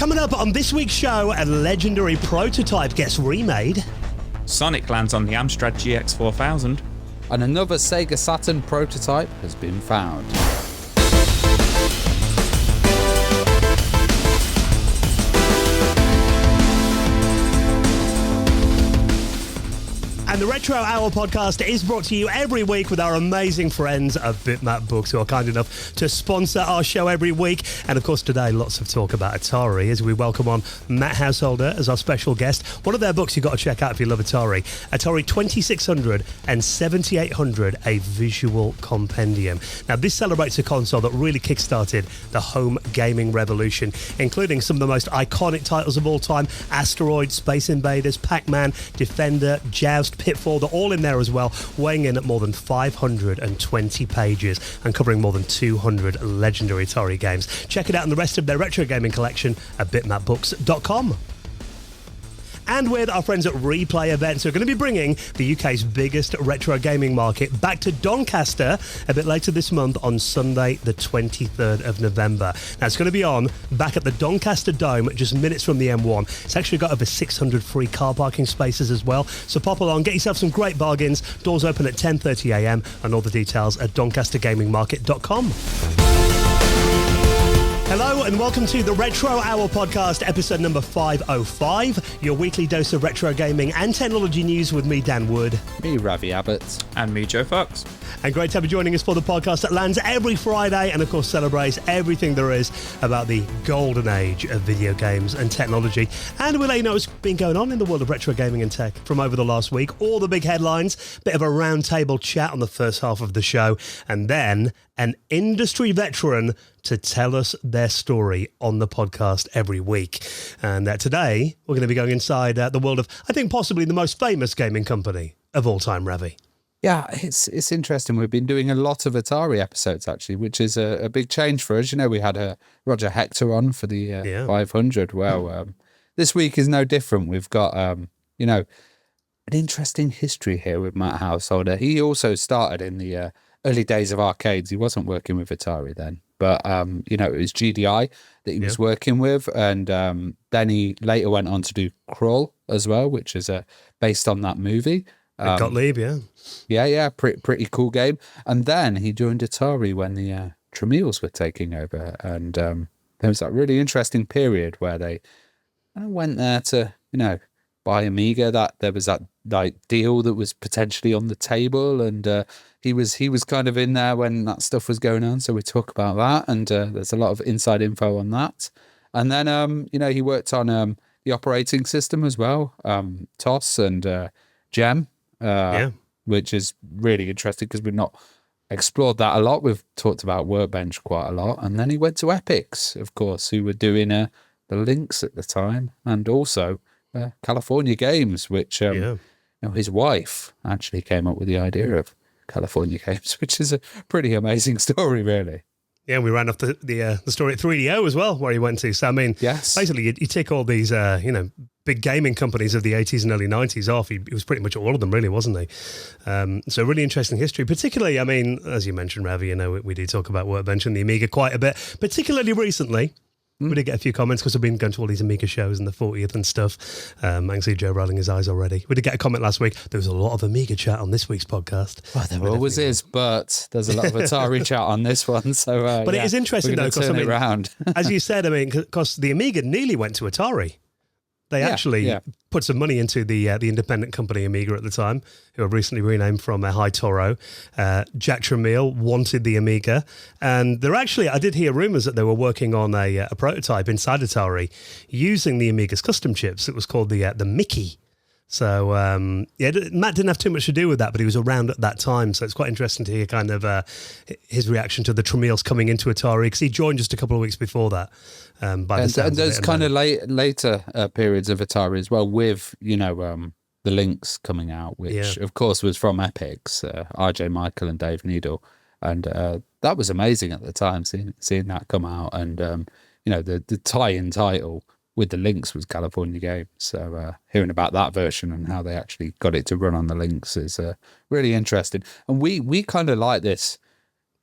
Coming up on this week's show, a legendary prototype gets remade. Sonic lands on the Amstrad GX4000. And another Sega Saturn prototype has been found. And the Retro Hour podcast is brought to you every week with our amazing friends of Bitmap Books, who are kind enough to sponsor our show every week. And of course today, lots of talk about Atari as we welcome on Matt Householder as our special guest. One of their books you've got to check out if you love Atari, Atari 2600 and 7800, a visual compendium. Now this celebrates a console that really kickstarted the home gaming revolution, including some of the most iconic titles of all time: Asteroid, Space Invaders, Pac-Man, Defender, Joust, Pitfall. They're all in there as well, weighing in at more than 520 pages and covering more than 200 legendary Atari games. Check it out in the rest of their retro gaming collection at bitmapbooks.com. And with our friends at Replay Events, who are going to be bringing the UK's biggest retro gaming market back to Doncaster a bit later this month on Sunday, the 23rd of November. Now, it's going to be on back at the Doncaster Dome, just minutes from the M1. It's actually got over 600 free car parking spaces as well. So pop along, get yourself some great bargains. Doors open at 10:30 a.m. and all the details at doncastergamingmarket.com. Hello and welcome to the Retro Hour podcast, episode number 505, your weekly dose of retro gaming and technology news with me, Dan Wood. Me, Ravi Abbott. And me, Joe Fox. And great to have you joining us for the podcast that lands every Friday and of course celebrates everything there is about the golden age of video games and technology. And we'll let you know what's been going on in the world of retro gaming and tech from over the last week. All the big headlines, bit of a roundtable chat on the first half of the show, and then an industry veteran to tell us their story on the podcast every week. And today, we're going to be going inside the world of, I think, possibly the most famous gaming company of all time, Ravi. Yeah, it's interesting. We've been doing a lot of Atari episodes, actually, which is a big change for us. You know, we had Roger Hector on for the 500. Well, this week is no different. We've got, an interesting history here with Matt Householder. He also started in the early days of arcades. He wasn't working with Atari then. But, it was GDI that he was working with. And then he later went on to do Crawl as well, which is based on that movie. Gottlieb, yeah. Yeah, pretty cool game. And then he joined Atari when the Tramiels were taking over. And there was that really interesting period where they went there to, buy Amiga. That there was that deal that was potentially on the table, and he was kind of in there when that stuff was going on. So we talk about that, and there's a lot of inside info on that. And then he worked on the operating system as well, TOS and Gem, which is really interesting because we've not explored that a lot. We've talked about Workbench quite a lot. And then he went to Epix, of course, who were doing the Lynx at the time, and also California Games, which his wife actually came up with the idea of California Games, which is a pretty amazing story, really. Yeah, we ran off the story at 3DO as well, where he went to. So, I mean, basically, you take all these, big gaming companies of the 80s and early 90s off. He was pretty much all of them, really, wasn't he? So, really interesting history. Particularly, I mean, as you mentioned, Ravi, we do talk about Workbench and the Amiga quite a bit, particularly recently. We did get a few comments because we've been going to all these Amiga shows and the 40th and stuff. I can see Joe rolling his eyes already. We did get a comment last week. There was a lot of Amiga chat on this week's podcast. Well, there always is, but there's a lot of Atari chat on this one. So, but it is interesting though, because around. as you said, because the Amiga nearly went to Atari. They actually put some money into the independent company Amiga at the time, who have recently renamed from High Toro. Jack Tramiel wanted the Amiga, and they're actually, I did hear rumours that they were working on a prototype inside Atari using the Amiga's custom chips. It was called the Mickey. So, Matt didn't have too much to do with that, but he was around at that time. So it's quite interesting to hear kind of his reaction to the Tramiels coming into Atari, because he joined just a couple of weeks before that. And there's kind of later periods of Atari as well, with, the Lynx coming out, which of course was from Epix, RJ Michael and Dave Needle. And that was amazing at the time, seeing that come out. And, the tie-in title with the Lynx was California Games. So hearing about that version and how they actually got it to run on the Lynx is really interesting. And we kind of like this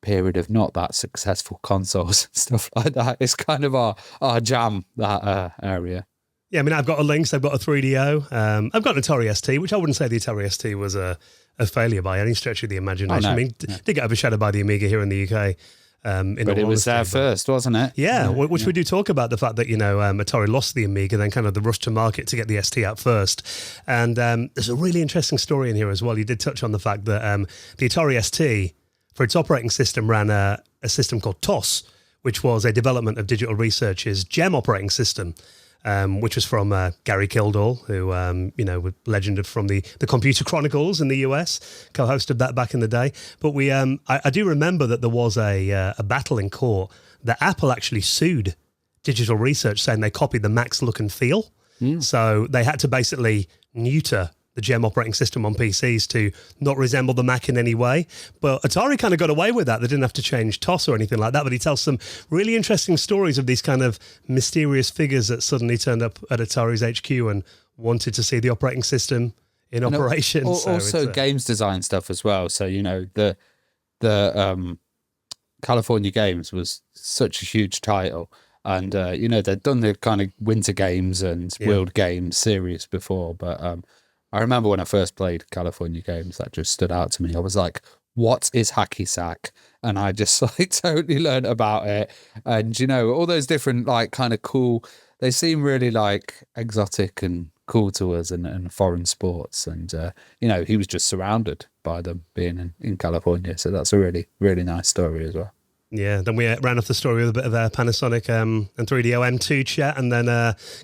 period of not that successful consoles and stuff like that. It's kind of our jam, that area. Yeah, I mean, I've got a Lynx, I've got a 3DO, I've got an Atari ST, which I wouldn't say the Atari ST was a failure by any stretch of the imagination. Oh, no. I mean, did get overshadowed by the Amiga here in the UK. But it was there first, wasn't it? Yeah, which we do talk about the fact that, Atari lost the Amiga, then kind of the rush to market to get the ST out first. And there's a really interesting story in here as well. You did touch on the fact that the Atari ST, for its operating system, ran a system called TOS, which was a development of Digital Research's GEM operating system. Which was from Gary Kildall, who, was legend from the Computer Chronicles in the US, co-hosted that back in the day. But I do remember that there was a battle in court that Apple actually sued Digital Research, saying they copied the Mac's look and feel. So they had to basically neuter the GEM operating system on PCs to not resemble the Mac in any way. But Atari kind of got away with that. They didn't have to change TOS or anything like that. But he tells some really interesting stories of these kind of mysterious figures that suddenly turned up at Atari's HQ and wanted to see the operating system in operation. Also games design stuff as well. So, the California Games was such a huge title. And, they'd done the kind of Winter Games and World Games series before. But I remember when I first played California Games, that just stood out to me. I was like, what is hacky sack? And I just totally learned about it. And, all those different kind of cool, they seem really exotic and cool to us and foreign sports. And, he was just surrounded by them being in California. So that's a really, really nice story as well. Yeah, then we ran off the story with a bit of Panasonic and 3DO M2 chat, and then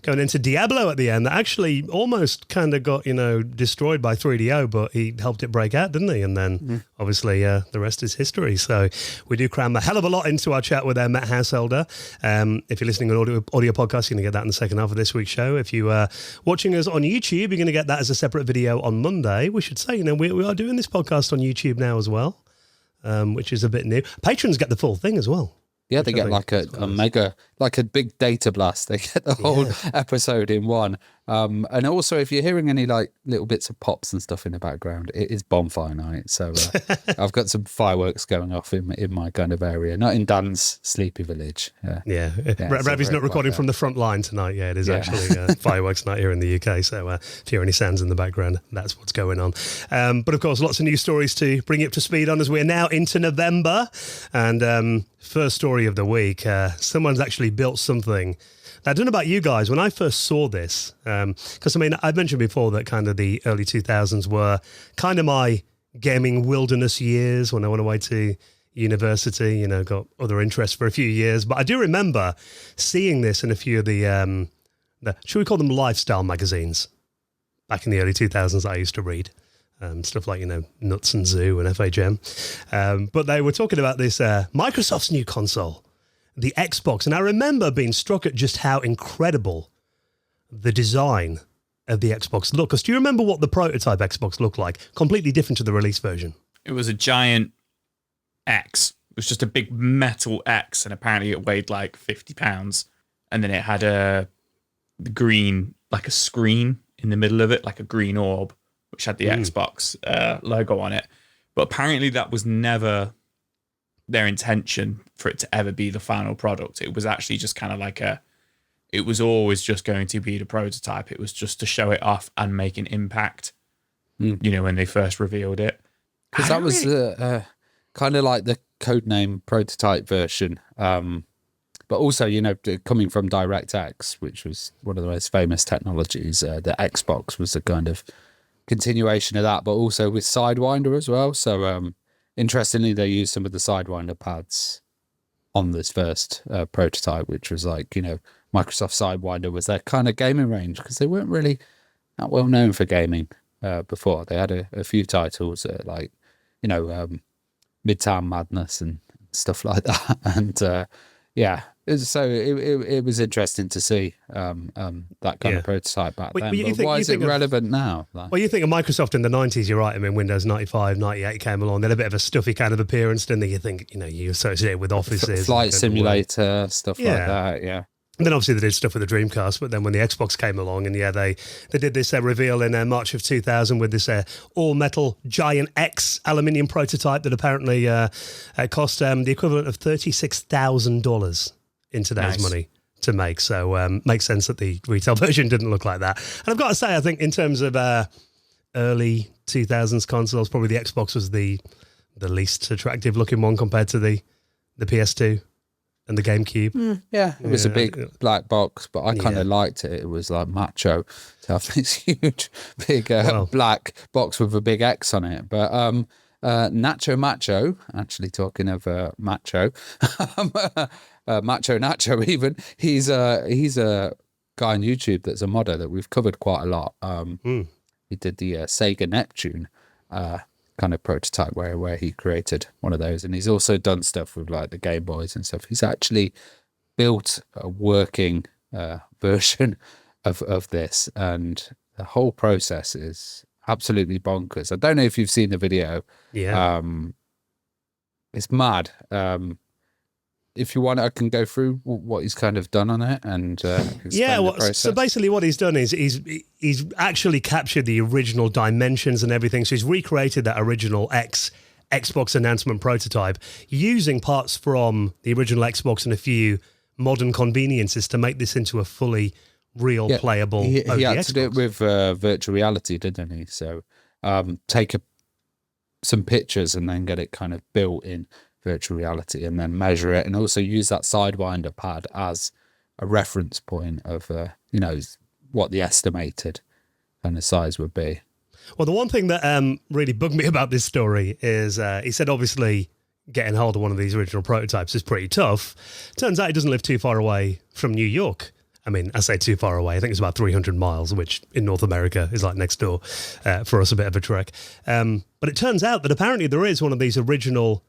going into Diablo at the end. That actually almost kind of got, destroyed by 3DO, but he helped it break out, didn't he? And then obviously the rest is history. So we do cram a hell of a lot into our chat with Matt Householder. If you're listening on audio podcast, you're going to get that in the second half of this week's show. If you are watching us on YouTube, you're going to get that as a separate video on Monday. We should say, we are doing this podcast on YouTube now as well. Which is a bit new. Patrons get the full thing as well. Yeah, they get a mega, a big data blast. They get the whole episode in one. And also, if you're hearing any little bits of pops and stuff in the background, it is bonfire night. So I've got some fireworks going off in my kind of area, not in Dan's sleepy village. Yeah. Ravi's not recording from the front line tonight. Yeah, it is actually fireworks night here in the UK. So if you hear any sounds in the background, that's what's going on. But of course, lots of news stories to bring you up to speed on as we're now into November. And first story of the week, someone's actually built something. Now, I don't know about you guys, when I first saw this, because I've mentioned before that kind of the early 2000s were kind of my gaming wilderness years when I went away to university, got other interests for a few years. But I do remember seeing this in a few of the should we call them lifestyle magazines back in the early 2000s that I used to read. Stuff like, Nuts and Zoo and FHM. But they were talking about this Microsoft's new console, the Xbox. And I remember being struck at just how incredible the design of the Xbox looked. Because do you remember what the prototype Xbox looked like? Completely different to the release version. It was a giant X. It was just a big metal X, and apparently it weighed 50 pounds. And then it had a green, a screen in the middle of it, like a green orb, which had the Xbox logo on it. But apparently that was never their intention for it to ever be the final product. It was actually just kind of it was always just going to be the prototype. It was just to show it off and make an impact, when they first revealed it. Because that was kind of like the codename prototype version. But also, coming from DirectX, which was one of the most famous technologies, the Xbox was a kind of continuation of that, but also with Sidewinder as well. So interestingly, they used some of the Sidewinder pads on this first prototype, which was Microsoft Sidewinder was their kind of gaming range, because they weren't really that well known for gaming before. They had a few titles Midtown Madness and stuff like that. And so it was interesting to see that kind of prototype back then. But why is it relevant now? Well, you think of Microsoft in the 90s, you're right. Windows 95, 98 came along. They had a bit of a stuffy kind of appearance, didn't they? You think, you associate it with offices. Flight simulator, stuff like that, yeah. And then obviously they did stuff with the Dreamcast, but then when the Xbox came along, and they did this reveal in March of 2000 with this all-metal Giant X aluminium prototype that apparently cost the equivalent of $36,000 in today's money to make. So makes sense that the retail version didn't look like that. And I've got to say, I think in terms of early 2000s consoles, probably the Xbox was the least attractive looking one compared to the PS2. And the GameCube. Yeah, it was a big black box, but I kind of liked it. It was like macho to have this huge, big black box with a big X on it. But Nacho Macho, actually talking of macho, Macho Nacho even, he's a guy on YouTube that's a modder that we've covered quite a lot. He did the Sega Neptune kind of prototype where he created one of those, and he's also done stuff with like the Game Boys and stuff. He's actually built a working version of this, and the whole process is absolutely bonkers. I don't know if you've seen the video. It's mad. If you want, I can go through what he's kind of done on it and so basically what he's done is he's actually captured the original dimensions and everything. So he's recreated that original Xbox announcement prototype using parts from the original Xbox and a few modern conveniences to make this into a fully real playable. He had to do it with virtual reality, didn't he? So take some pictures and then get it kind of built in virtual reality and then measure it, and also use that Sidewinder pad as a reference point of what the estimated kind of size would be. Well, the one thing that really bugged me about this story is he said obviously getting hold of one of these original prototypes is pretty tough. Turns out he doesn't live too far away from New York. I mean, I say too far away. I think it's about 300 miles, which in North America is like next door. For us, a bit of a trek. But it turns out that apparently there is one of these original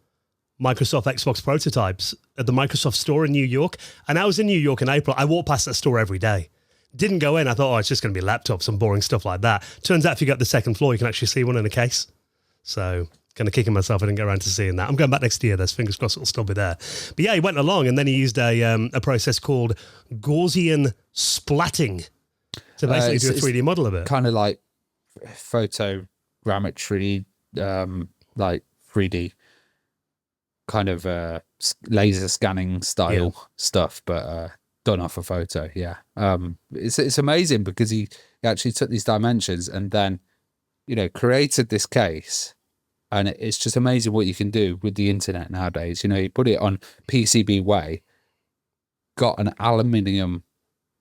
Microsoft Xbox prototypes at the Microsoft store in New York. And I was in New York in April. I walk past that store every day. Didn't go in. I thought, it's just going to be laptops and boring stuff like that. Turns out if you go up the second floor, you can actually see one in a case. So kind of kicking myself I didn't get around to seeing that. I'm going back next year. There's fingers crossed it'll still be there. But yeah, he went along and then he used a process called Gaussian splatting to basically do a 3D model of it. Kind of like photogrammetry, like 3D kind of laser scanning style stuff, but done off a photo. It's amazing because he actually took these dimensions and then created this case, and it's just amazing what you can do with the internet nowadays. You put it on PCBWay, got an aluminium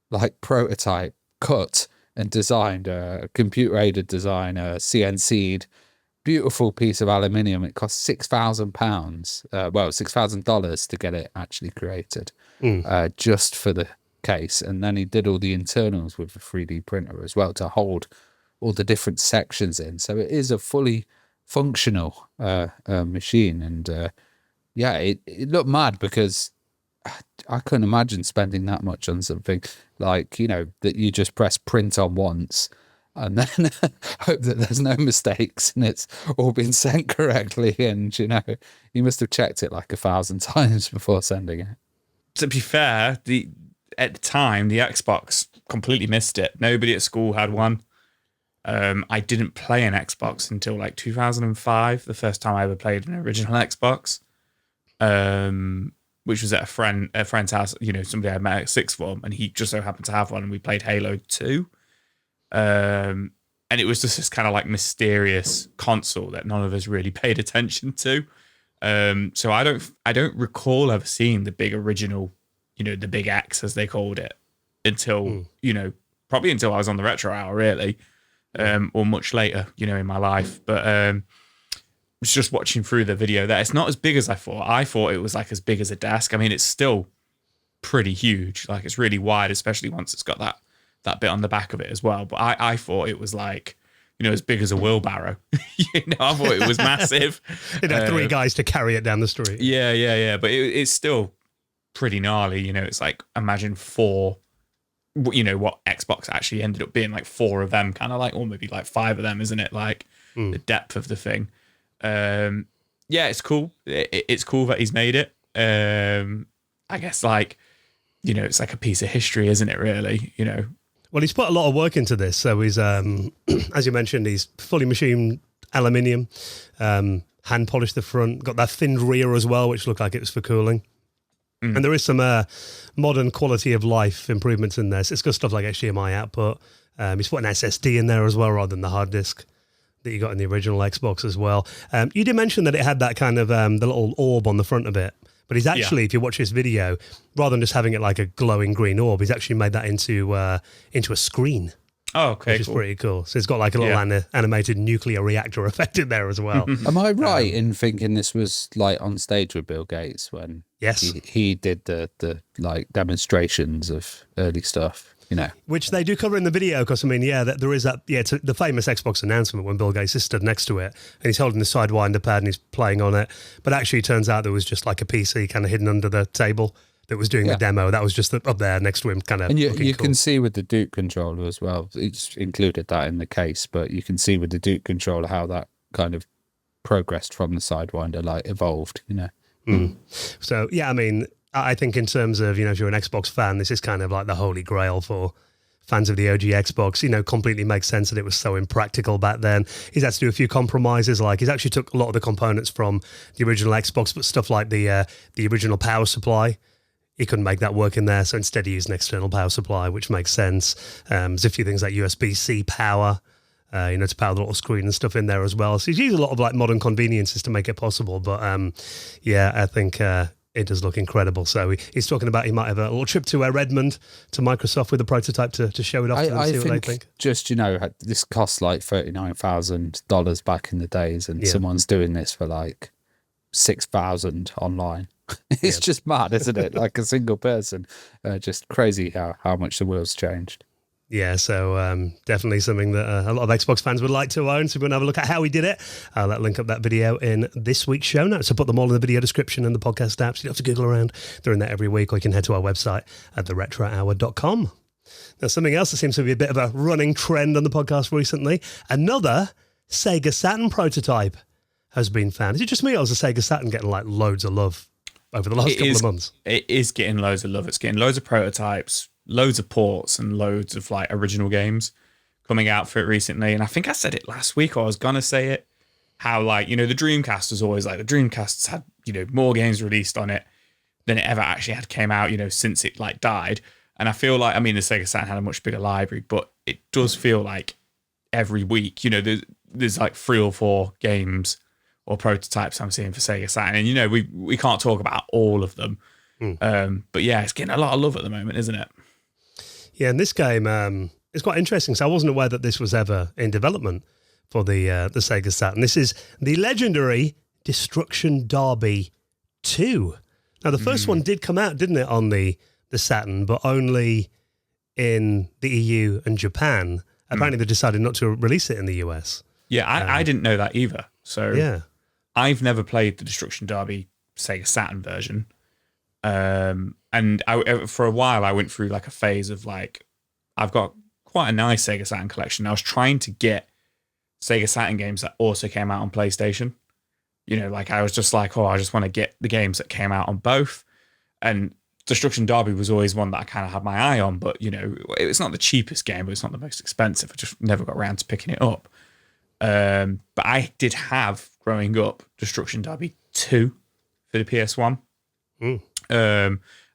like prototype cut and designed a computer aided design, a CNC'd beautiful piece of aluminium. It cost £6,000, $6,000 to get it actually created, just for the case. And then he did all the internals with a 3D printer as well to hold all the different sections in. So it is a fully functional machine. And it looked mad because I couldn't imagine spending that much on something like, that you just press print on once and then hope that there's no mistakes and it's all been sent correctly. And, you must have checked it like 1,000 times before sending it. To be fair, at the time, the Xbox completely missed it. Nobody at school had one. I didn't play an Xbox until like 2005, the first time I ever played an original Xbox, which was at a friend's house, somebody I met at sixth form, and he just so happened to have one, and we played Halo 2. And it was just this kind of like mysterious console that none of us really paid attention to. So I don't recall ever seeing the big original, the big X as they called it, until probably until I was on the Retro Hour really, or much later, in my life. But was just watching through the video there. It's not as big as I thought. I thought it was like as big as a desk. I mean, it's still pretty huge. Like it's really wide, especially once it's got that bit on the back of it as well. But I thought it was like, as big as a wheelbarrow. I thought it was massive. It had 3 guys to carry it down the street. Yeah. But it's still pretty gnarly. It's like, imagine 4, what Xbox actually ended up being, like 4 of them, kind of like, or maybe like 5 of them, isn't it? Like the depth of the thing. It's cool. It's cool that he's made it. I guess like it's like a piece of history, isn't it, really? Well, he's put a lot of work into this. So he's, as you mentioned, he's fully machined aluminium, hand polished the front, got that thinned rear as well, which looked like it was for cooling. And there is some modern quality of life improvements in there. So it's got stuff like HDMI output. He's put an SSD in there as well, rather than the hard disk that you got in the original Xbox as well. You did mention that it had that kind of the little orb on the front of it. But he's actually, if you watch this video, rather than just having it like a glowing green orb, he's actually made that into a screen. Oh, okay, which is pretty cool. So it's got like a little animated nuclear reactor effect in there as well. Am I right in thinking this was like on stage with Bill Gates when he did the like demonstrations of early stuff? Which they do cover in the video, because there is that it's the famous Xbox announcement when Bill Gates is stood next to it and he's holding the Sidewinder pad and he's playing on it. But actually, it turns out there was just like a PC kind of hidden under the table that was doing the demo. That was just up there next to him, kind of. And you can see with the Duke controller as well. It's included that in the case, but you can see with the Duke controller how that kind of progressed from the Sidewinder, like evolved. So I think in terms of, if you're an Xbox fan, this is kind of like the holy grail for fans of the OG Xbox. Completely makes sense that it was so impractical back then. He's had to do a few compromises, like he's actually took a lot of the components from the original Xbox, but stuff like the original power supply, he couldn't make that work in there, so instead he used an external power supply, which makes sense. There's a few things like USB-C power, to power the little screen and stuff in there as well. So he's used a lot of like modern conveniences to make it possible, but I think it does look incredible. So he's talking about he might have a little trip to Redmond to Microsoft with a prototype to show it off to them and see what they think. Just, this costs like $39,000 back in the days, and someone's doing this for like $6,000 online. It's just mad, isn't it? Like a single person. Just crazy how much the world's changed. Yeah, so definitely something that a lot of Xbox fans would like to own. So we're going to have a look at how he did it. I'll link up that video in this week's show notes. So put them all in the video description and the podcast apps. You don't have to Google around. They're in there every week, or you can head to our website at theretrohour.com. Now, something else that seems to be a bit of a running trend on the podcast recently, another Sega Saturn prototype has been found. Is it just me, or is the Sega Saturn getting like loads of love over the last couple of months? It is getting loads of love. It's getting loads of prototypes, loads of ports, and loads of like original games coming out for it recently. And I think I said it last week, or I was gonna say it, how like, the Dreamcast was always like, the Dreamcast's had, more games released on it than it ever actually had came out, since it like died. And I feel like, the Sega Saturn had a much bigger library, but it does feel like every week, there's like 3 or 4 games or prototypes I'm seeing for Sega Saturn. And, we can't talk about all of them. But yeah, it's getting a lot of love at the moment, isn't it? Yeah, and this game is quite interesting. So I wasn't aware that this was ever in development for the Sega Saturn. This is the legendary Destruction Derby 2. Now, the first one did come out, didn't it, on the Saturn, but only in the EU and Japan. Apparently, they decided not to release it in the US. Yeah, I didn't know that either. So yeah, I've never played the Destruction Derby Sega Saturn version. And for a while, I went through like a phase of like, I've got quite a nice Sega Saturn collection. I was trying to get Sega Saturn games that also came out on PlayStation. Like I was just like, I just want to get the games that came out on both. And Destruction Derby was always one that I kind of had my eye on, but it's not the cheapest game, but it's not the most expensive. I just never got around to picking it up. But I did have, growing up, Destruction Derby 2 for the PS1.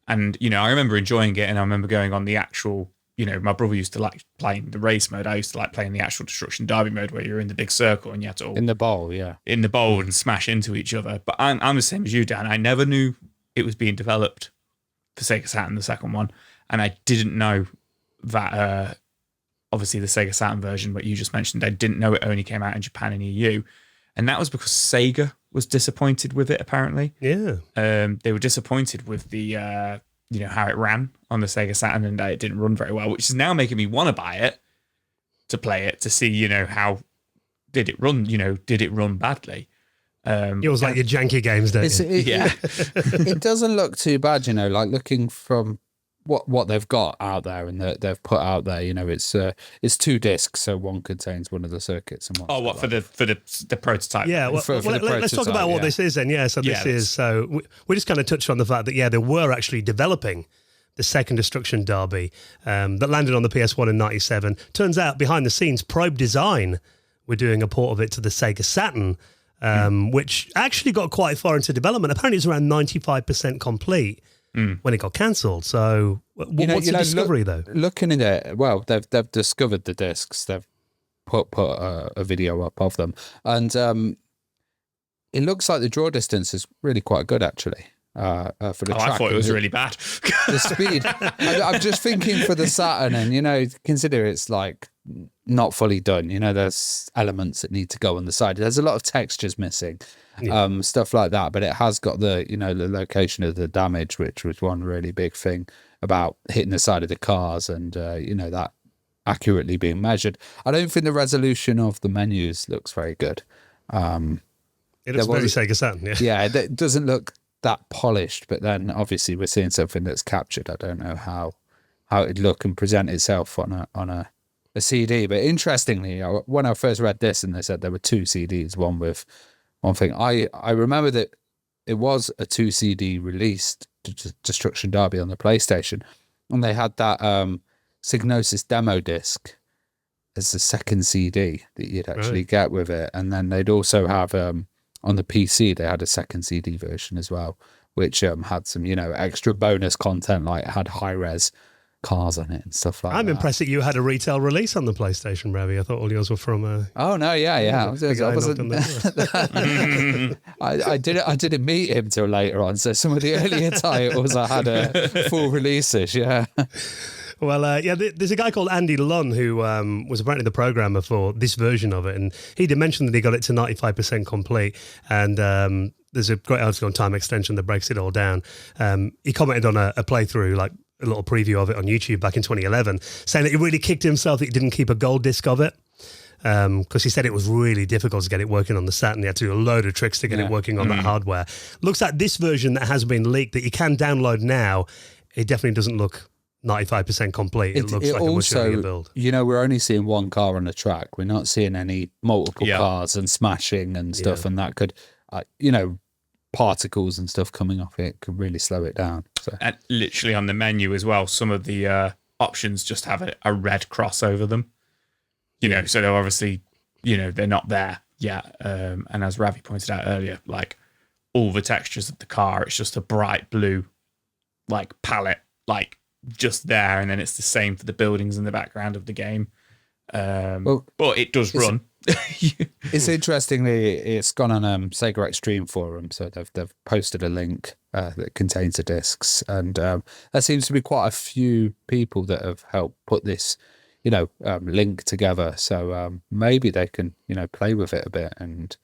And, I remember enjoying it, and I remember going on the actual, my brother used to like playing the race mode. I used to like playing the actual Destruction Derby mode where you're in the big circle and you had to all... In the bowl, yeah. In the bowl and smash into each other. But I'm the same as you, Dan. I never knew it was being developed for Sega Saturn, the second one. And I didn't know that, obviously the Sega Saturn version, what you just mentioned, I didn't know it only came out in Japan and EU. And that was because Sega was disappointed with it, apparently. Yeah. They were disappointed with the, how it ran on the Sega Saturn, and it didn't run very well, which is now making me want to buy it, to play it, to see, how did it run, did it run badly? It was like your janky games, don't you? Yeah. It doesn't look too bad, like looking from what they've got out there and that they've put out there, it's 2 discs, so one contains one of the circuits and one. Oh, what for the prototype? Yeah, well, let's talk about what this is then. Yeah, so this is we just kind of touched on the fact that they were actually developing the second Destruction Derby that landed on the PS1 in 97. Turns out, behind the scenes, Probe Design were doing a port of it to the Sega Saturn, which actually got quite far into development. Apparently, it's around 95% complete when it got cancelled. So, what's the discovery, though? Looking at it, well, they've discovered the discs. They've put a video up of them, and it looks like the draw distance is really quite good, actually. For the track. I thought it was really bad. The speed. I'm just thinking for the Saturn, and consider it's like not fully done. There's elements that need to go on the side. There's a lot of textures missing, stuff like that. But it has got the the location of the damage, which was one really big thing about hitting the side of the cars, and that accurately being measured. I don't think the resolution of the menus looks very good. It looks very Sega Saturn. Yeah, it doesn't look that polished, but then obviously we're seeing something that's captured. I don't know how it'd look and present itself on a CD. But interestingly, when I first read this and they said there were 2 CDs, one with one thing, I remember that it was a 2 CD released Destruction Derby on the PlayStation, and they had that Psygnosis demo disc as the second CD that you'd actually get with it, and then they'd also have on the PC, they had a second CD version as well, which had some, extra bonus content, like it had high-res cars on it and stuff like that. I'm impressed that you had a retail release on the PlayStation, Ravi. I thought all yours were from... Oh, no, yeah. I didn't meet him till later on, so some of the earlier titles I had full releases, yeah. Well, there's a guy called Andy Lunn who was apparently the programmer for this version of it, and he did mention that he got it to 95% complete, and there's a great article on Time Extension that breaks it all down. He commented on a playthrough, like a little preview of it on YouTube back in 2011, saying that it really kicked himself that he didn't keep a gold disc of it, because he said it was really difficult to get it working on the Saturn. He had to do a load of tricks to get it working on that hardware. Looks like this version that has been leaked that you can download now, it definitely doesn't look 95% complete. It looks like a much earlier build. We're only seeing one car on the track. We're not seeing any multiple cars and smashing and stuff, and that could, particles and stuff coming off it could really slow it down. So. And literally on the menu as well, some of the options just have a red cross over them. So they're obviously, they're not there yet. And as Ravi pointed out earlier, like all the textures of the car, it's just a bright blue, like palette, like just there, and then it's the same for the buildings in the background of the game. But it does run. It's interestingly, it's gone on Sega Extreme forum, so they've posted a link that contains the discs, and there seems to be quite a few people that have helped put this, link together. So maybe they can, play with it a bit and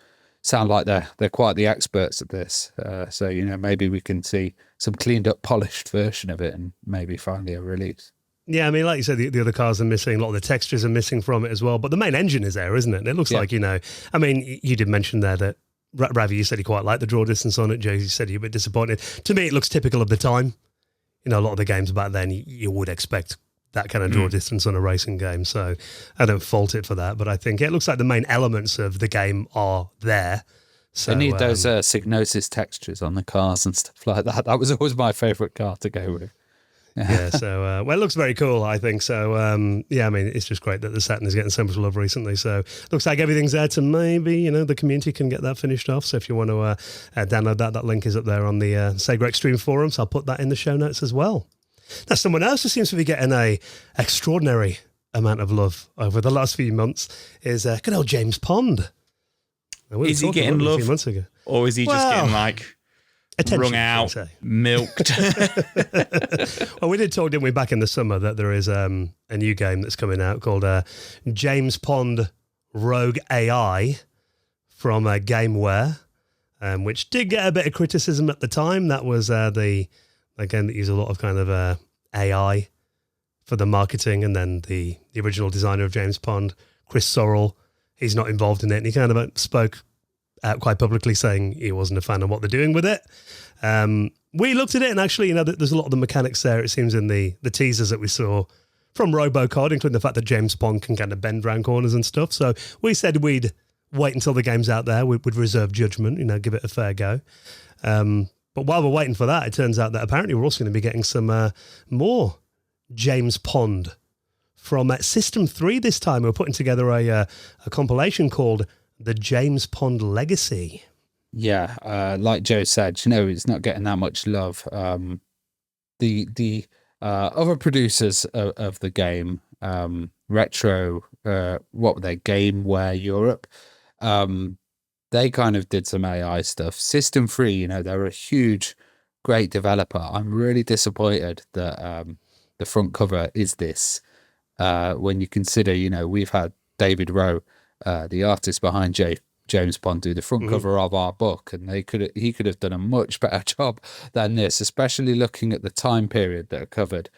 sound like they're quite the experts at this. So maybe we can see some cleaned up, polished version of it, and maybe finally a release. Yeah, I mean, like you said, the other cars are missing. A lot of the textures are missing from it as well. But the main engine is there, isn't it? And it looks like, I mean, you did mention there that Ravi, you said you quite liked the draw distance on it. Jay, you said you're a bit disappointed. To me, it looks typical of the time. A lot of the games back then, you would expect that kind of draw distance on a racing game. So I don't fault it for that. But I think it looks like the main elements of the game are there. So, they need those Psygnosis textures on the cars and stuff like that. That was always my favourite car to go with. So it looks very cool, I think. So I mean, it's just great that the Saturn is getting so much love recently. So looks like everything's there to maybe, the community can get that finished off. So if you want to download that link is up there on the Sega Extreme forums. I'll put that in the show notes as well. Now, someone else who seems to be getting a extraordinary amount of love over the last few months is good old James Pond. Is he getting love, or is he just getting attention, wrung out, milked? Well, we did talk, didn't we, back in the summer that there is a new game that's coming out called James Pond Rogue AI from Gameware, which did get a bit of criticism at the time. That was the game that used a lot of kind of AI for the marketing, and then the original designer of James Pond, Chris Sorrell, he's not involved in it, and he kind of spoke out quite publicly saying he wasn't a fan of what they're doing with it. We looked at it, and actually, there's a lot of the mechanics there, it seems, in the teasers that we saw from RoboCod, including the fact that James Pond can kind of bend round corners and stuff. So we said we'd wait until the game's out there. We'd reserve judgment, give it a fair go. But while we're waiting for that, it turns out that apparently we're also going to be getting some more James Pond from System 3 this time. We're putting together a compilation called The James Pond Legacy. Yeah, like Joe said, it's not getting that much love. The other producers of the game, Retro, what were they, Gameware Europe, they kind of did some AI stuff. System 3, they're a huge, great developer. I'm really disappointed that the front cover is this. When you consider, we've had David Rowe, the artist behind James Pond, do the front cover of our book, and he could have done a much better job than this, especially looking at the time period that are covered.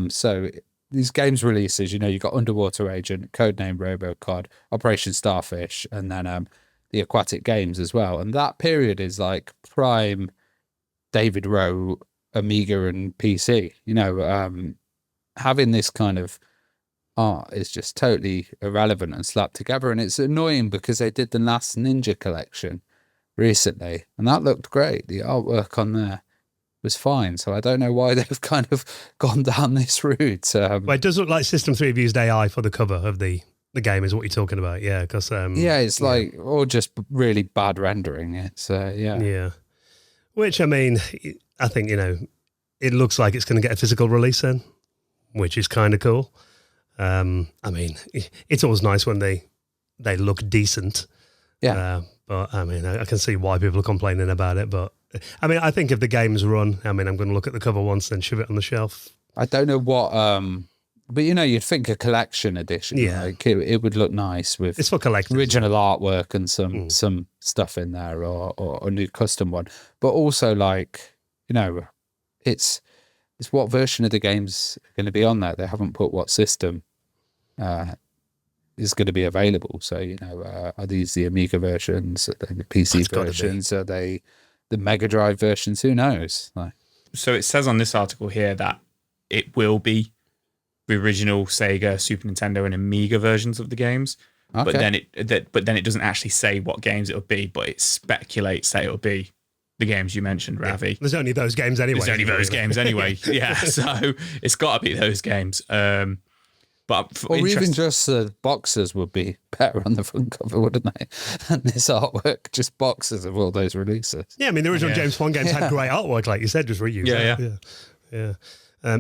So these games releases, you got Underwater Agent, Codename Robocod, Operation Starfish, and then the Aquatic Games as well. And that period is like prime David Rowe, Amiga and PC. Having this kind of art is just totally irrelevant and slapped together. And it's annoying because they did the last Ninja collection recently, and that looked great. The artwork on there was fine. So I don't know why they've kind of gone down this route. Well, it does look like System 3 have used AI for the cover of the game, is what you're talking about. Yeah, because it's like, or just really bad rendering. It's yeah. Which, I mean, I think, it looks like it's going to get a physical release then, which is kind of cool. I mean, it's always nice when they look decent. Yeah. But I mean, I can see why people are complaining about it. But I mean, I think if the game's run, I'm going to look at the cover once, then shove it on the shelf. I don't know what, but you'd think a collection edition. Yeah. Like it would look nice with it's for collectors. Original artwork and some stuff in there, or a new custom one. But also, like, it's what version of the game's going to be on there. They haven't put what system is going to be available. So, are these the Amiga versions? Are they the PC versions? Are they the Mega Drive versions? Who knows? So it says on this article here that it will be the original Sega, Super Nintendo, and Amiga versions of the games. Okay. But then it doesn't actually say what games it'll be, but it speculates that it'll be the games you mentioned, Ravi. Yeah, there's only those games anyway. There's only those games anyway. Yeah, so it's got to be those games. Or even just the boxes would be better on the front cover, wouldn't they? And this artwork, just boxes of all those releases. Yeah, I mean, the original James Pond games had great artwork, like you said, just reused. Yeah.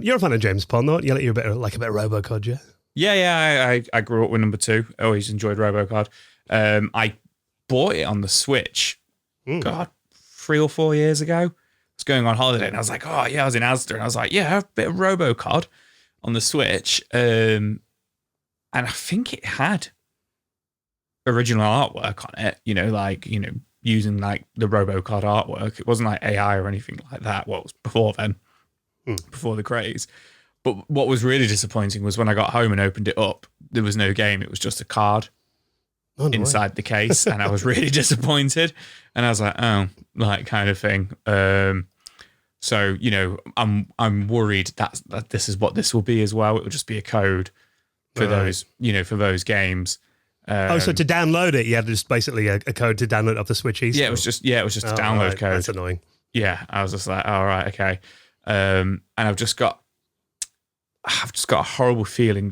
You're a fan of James Pond, though? You're a bit of Robocod, yeah? Yeah. I grew up with number 2. I always enjoyed Robocod. I bought it on the Switch. God, 3 or 4 years ago. I was going on holiday and I was like, oh yeah, I was in Asda and I was like, yeah, I have a bit of Robocod on the Switch. And I think it had original artwork on it, using like the Robocod artwork. It wasn't like AI or anything like that. Well, it was before then, before the craze. But what was really disappointing was when I got home and opened it up, there was no game. It was just a card inside the case, and I was really disappointed. And I was like, oh, like kind of thing. So, I'm worried that this is what this will be as well. It will just be a code for those, for those games. So to download it, you had just basically a code to download off the Switch eStore? Yeah, it was just a download code. That's annoying. Yeah, I was just like, all right, okay. And I've just got a horrible feeling.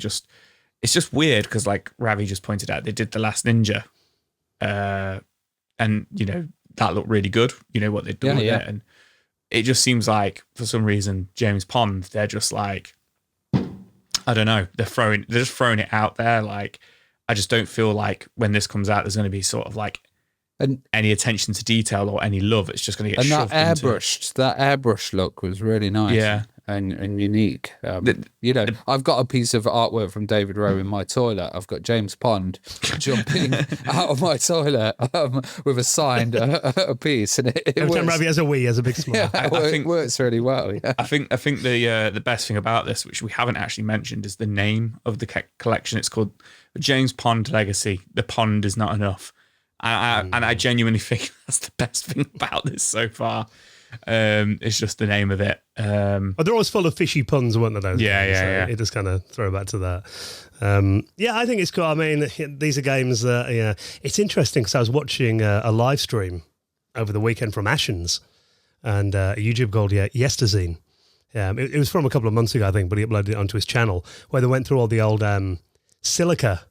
It's just weird because, like Ravi just pointed out, they did The Last Ninja, and that looked really good. What they'd done with it, and it just seems like for some reason James Pond, they're just like, I don't know, they're just throwing it out there. Like, I just don't feel like when this comes out, there's going to be sort of like any attention to detail or any love. It's just going to get shoved into. That airbrush look was really nice. Yeah. And unique. I've got a piece of artwork from David Rowe in my toilet. I've got James Pond jumping out of my toilet with a signed a piece, and every time Ravi has a wee, has a big smile. Yeah, I think it works really well. Yeah. I think the best thing about this, which we haven't actually mentioned, is the name of the collection. It's called James Pond Legacy. The pond is not enough, and I genuinely think that's the best thing about this so far. It's just the name of it. They're always full of fishy puns, weren't they? Those yeah. It just kind of throw back to that. I think it's cool. I mean, these are games that, it's interesting because I was watching a live stream over the weekend from Ashens, and a YouTube called Yestazine. It was from a couple of months ago, I think, but he uploaded it onto his channel where they went through all the old Silica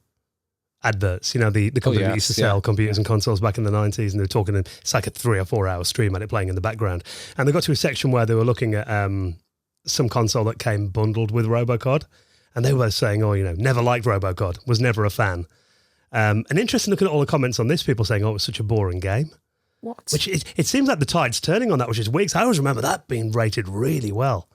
adverts, the company that used to sell computers and consoles back in the 90s, and they were talking, it's like a 3 or 4 hour stream and it playing in the background. And they got to a section where they were looking at some console that came bundled with Robocod, and they were saying, never liked Robocod, was never a fan. And interesting looking at all the comments on this, people saying, it was such a boring game. What? Which it seems like the tide's turning on that, which is weird. I always remember that being rated really well.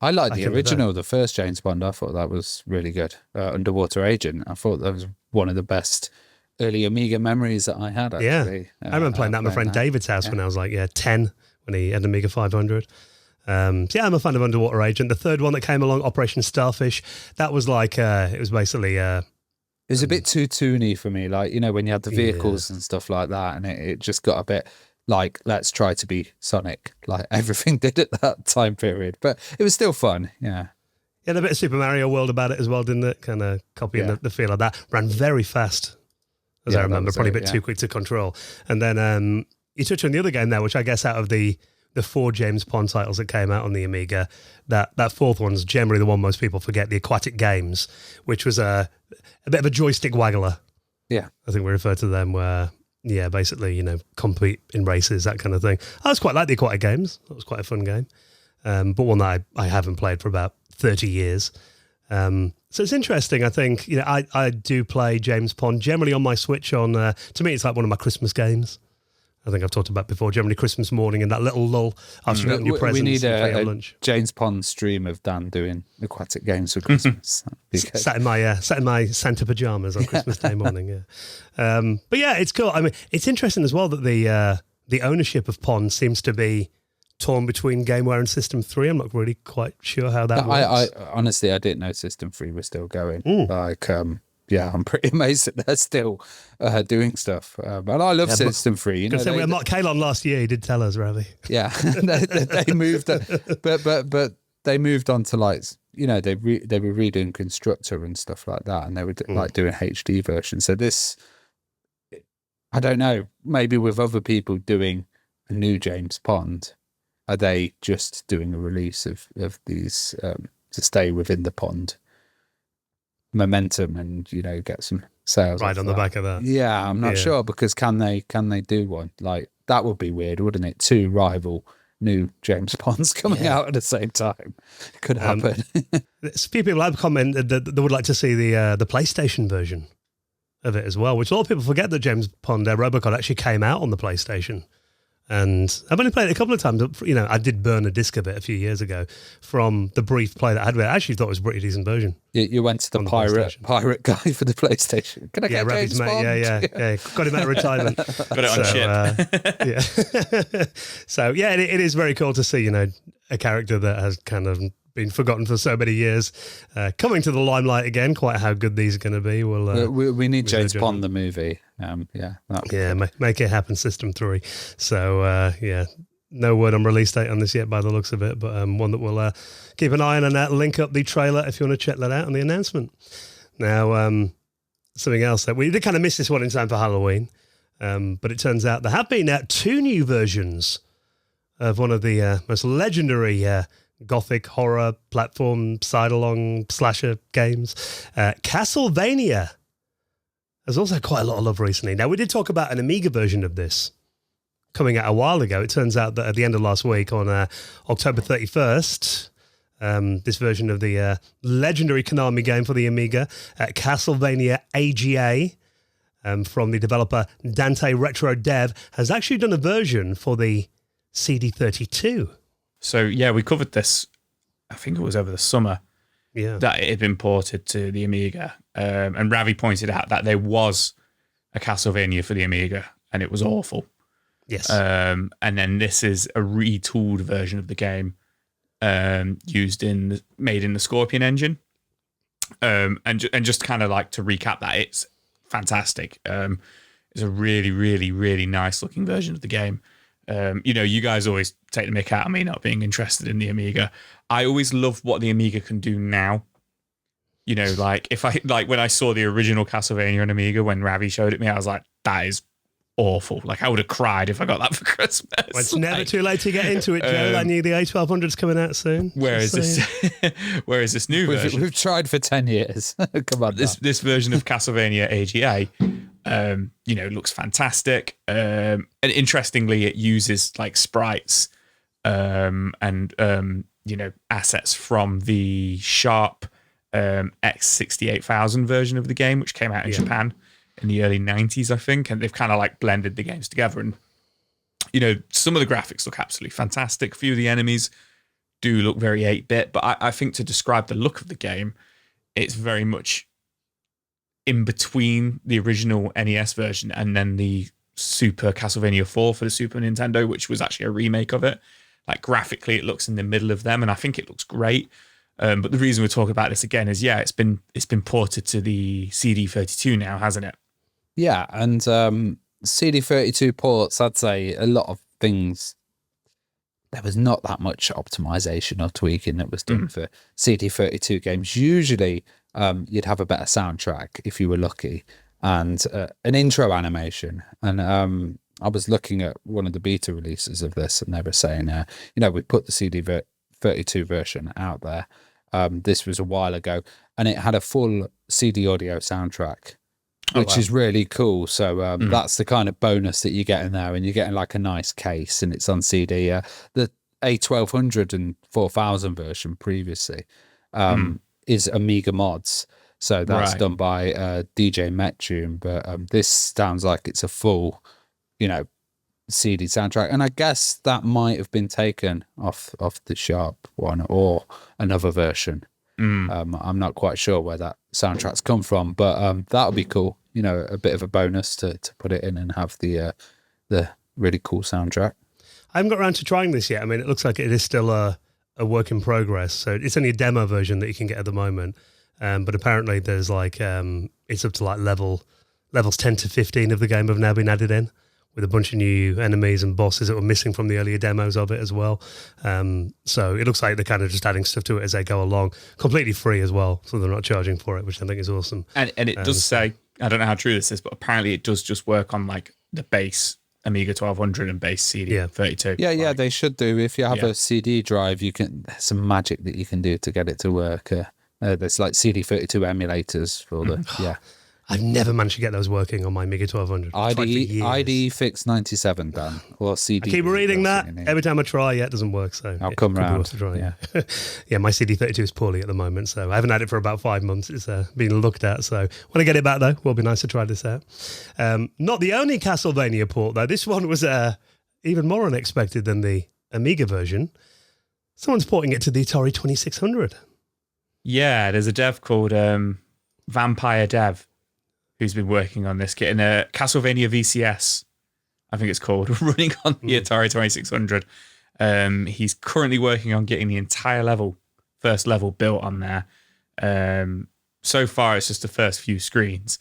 I like the original, the first James Bond. I thought that was really good. Underwater Agent. I thought that was one of the best early Amiga memories that I had, actually. Yeah, I remember playing that at my friend David's house when I was 10, when he had an Amiga 500. I'm a fan of Underwater Agent. The third one that came along, Operation Starfish, that was it was basically... it was a bit too toony for me, when you had the vehicles and stuff like that, and it just got a bit... let's try to be Sonic, like everything did at that time period. But it was still fun, yeah. Yeah, a bit of Super Mario World about it as well, didn't it? Kind of copying the feel of that. Ran very fast, as I remember, probably a bit too quick to control. And then you touched on the other game there, which I guess out of the 4 James Pond titles that came out on the Amiga, that fourth one's generally the one most people forget, the Aquatic Games, which was a bit of a joystick waggler. Yeah. I think we refer to them where... Yeah, basically, compete in races, that kind of thing. I was quite like the Aquatic Games. That was quite a fun game. But one that I haven't played for about 30 years. So it's interesting. I think, I do play James Pond generally on my Switch to me, it's like one of my Christmas games. I think I've talked about before, generally Christmas morning in that little lull after you open your presents. We need a lunch. James Pond stream of Dan doing Aquatic Games for Christmas. Sat in my Santa pajamas on Christmas Day morning, yeah. But yeah, it's cool. I mean, it's interesting as well that the ownership of Pond seems to be torn between Gameware and System 3. I'm not really quite sure how that works. I honestly, I didn't know System 3 was still going. I'm pretty amazed that they're still doing stuff. But I love System 3. We had Mark Kalon last year. He did tell us, Ravi. Yeah, they moved, but they moved on to they were redoing Constructor and stuff like that, and they were doing HD versions. So this, I don't know. Maybe with other people doing a new James Pond, are they just doing a release of these to stay within the Pond momentum and get some sales right on the back of that? Yeah, I'm not sure, because can they do one that? Would be weird, wouldn't it? 2 rival new James Bonds coming out at the same time. It could happen. A few people have commented that they would like to see the PlayStation version of it as well, which a lot of people forget that James Pond Robocod actually came out on the PlayStation. And I've only played it a couple of times. I did burn a disc of it a few years ago from the brief play that I had with it. I actually thought it was a pretty decent version. You went to the pirate guy for the PlayStation. Can I get James Bond? Yeah. Got him out of retirement. Got it on ship. So, it is very cool to see, a character that has kind of been forgotten for so many years, coming to the limelight again. Quite how good these are going to be. We need James Bond the movie. Make it happen, System 3. So, no word on release date on this yet by the looks of it, but one that we'll keep an eye on, and link up the trailer if you want to check that out on the announcement. Now, something else that we did kind of miss this one in time for Halloween, but it turns out there have been 2 new versions of one of the most legendary gothic horror platform side-along slasher games. Castlevania has also quite a lot of love recently. Now, we did talk about an Amiga version of this coming out a while ago. It turns out that at the end of last week, on October 31st, this version of the legendary Konami game for the Amiga, Castlevania AGA, from the developer Dante Retro Dev, has actually done a version for the CD32. So, we covered this, I think it was over the summer, that it had been ported to the Amiga. And Ravi pointed out that there was a Castlevania for the Amiga, and it was awful. Yes. And then this is a retooled version of the game, made in the Scorpion engine. And just kind of to recap that, it's fantastic. It's a really, really, really nice looking version of the game. You guys always take the mick out of me not being interested in the Amiga. I always love what the Amiga can do now. If I when I saw the original Castlevania on Amiga when Ravi showed it me, I was like, that is awful. Like I would have cried if I got that for Christmas. Well, it's never too late to get into it, Joe. I knew the A1200's coming out soon. Where is this new version? We've tried for 10 years. Come on. This version of Castlevania AGA, looks fantastic. And interestingly, it uses like sprites and assets from the Sharp X68000 version of the game, which came out in Japan in the early 90s, I think. And they've kind of like blended the games together. And, some of the graphics look absolutely fantastic. A few of the enemies do look very 8-bit, but I think to describe the look of the game, it's very much in between the original NES version and then the Super Castlevania 4 for the Super Nintendo, which was actually a remake of it. Like graphically, it looks in the middle of them, and I think it looks great. But the reason we're talking about this again is, it's been ported to the CD32 now, hasn't it? Yeah, and CD32 ports, I'd say a lot of things. There was not that much optimization or tweaking that was done for CD32 games. Usually, you'd have a better soundtrack if you were lucky, and an intro animation. And I was looking at one of the beta releases of this, and they were saying, we put the CD32 version out there. This was a while ago, and it had a full CD audio soundtrack, which is really cool. So that's the kind of bonus that you get in there, and you're getting like a nice case, and it's on CD. The A1200 and 4000 version previously is Amiga mods. So that's done by DJ Metune, but this sounds like it's a full, CD soundtrack, and I guess that might have been taken off the Sharp one or another version. I'm not quite sure where that soundtrack's come from, but that would be cool. A bit of a bonus to put it in and have the really cool soundtrack. I haven't got around to trying this yet. I mean, it looks like it is still a work in progress, so it's only a demo version that you can get at the moment. But apparently, there's like it's up to like levels 10 to 15 of the game have now been added in, with a bunch of new enemies and bosses that were missing from the earlier demos of it as well. So it looks like they're kind of just adding stuff to it as they go along, completely free as well. So they're not charging for it, which I think is awesome. And it does say, I don't know how true this is, but apparently it does just work on like the base Amiga 1200 and base CD32. Yeah, they should do. If you have a CD drive, there's some magic that you can do to get it to work. There's like CD32 emulators for the, I've never managed to get those working on my Amiga 1200. IDE Fix 97, Dan, or CD. I keep reading that every time I try. Yeah, it doesn't work. So I'll come round. Yeah, my CD32 is poorly at the moment, so I haven't had it for about 5 months. It's been looked at. So when I get it back, though, will be nice to try this out. Not the only Castlevania port, though. This one was even more unexpected than the Amiga version. Someone's porting it to the Atari 2600. Yeah, there's a dev called Vampire Dev who's been working on this, getting a Castlevania VCS, I think it's called, running on the Atari 2600. He's currently working on getting the entire first level built on there. So far, it's just the first few screens.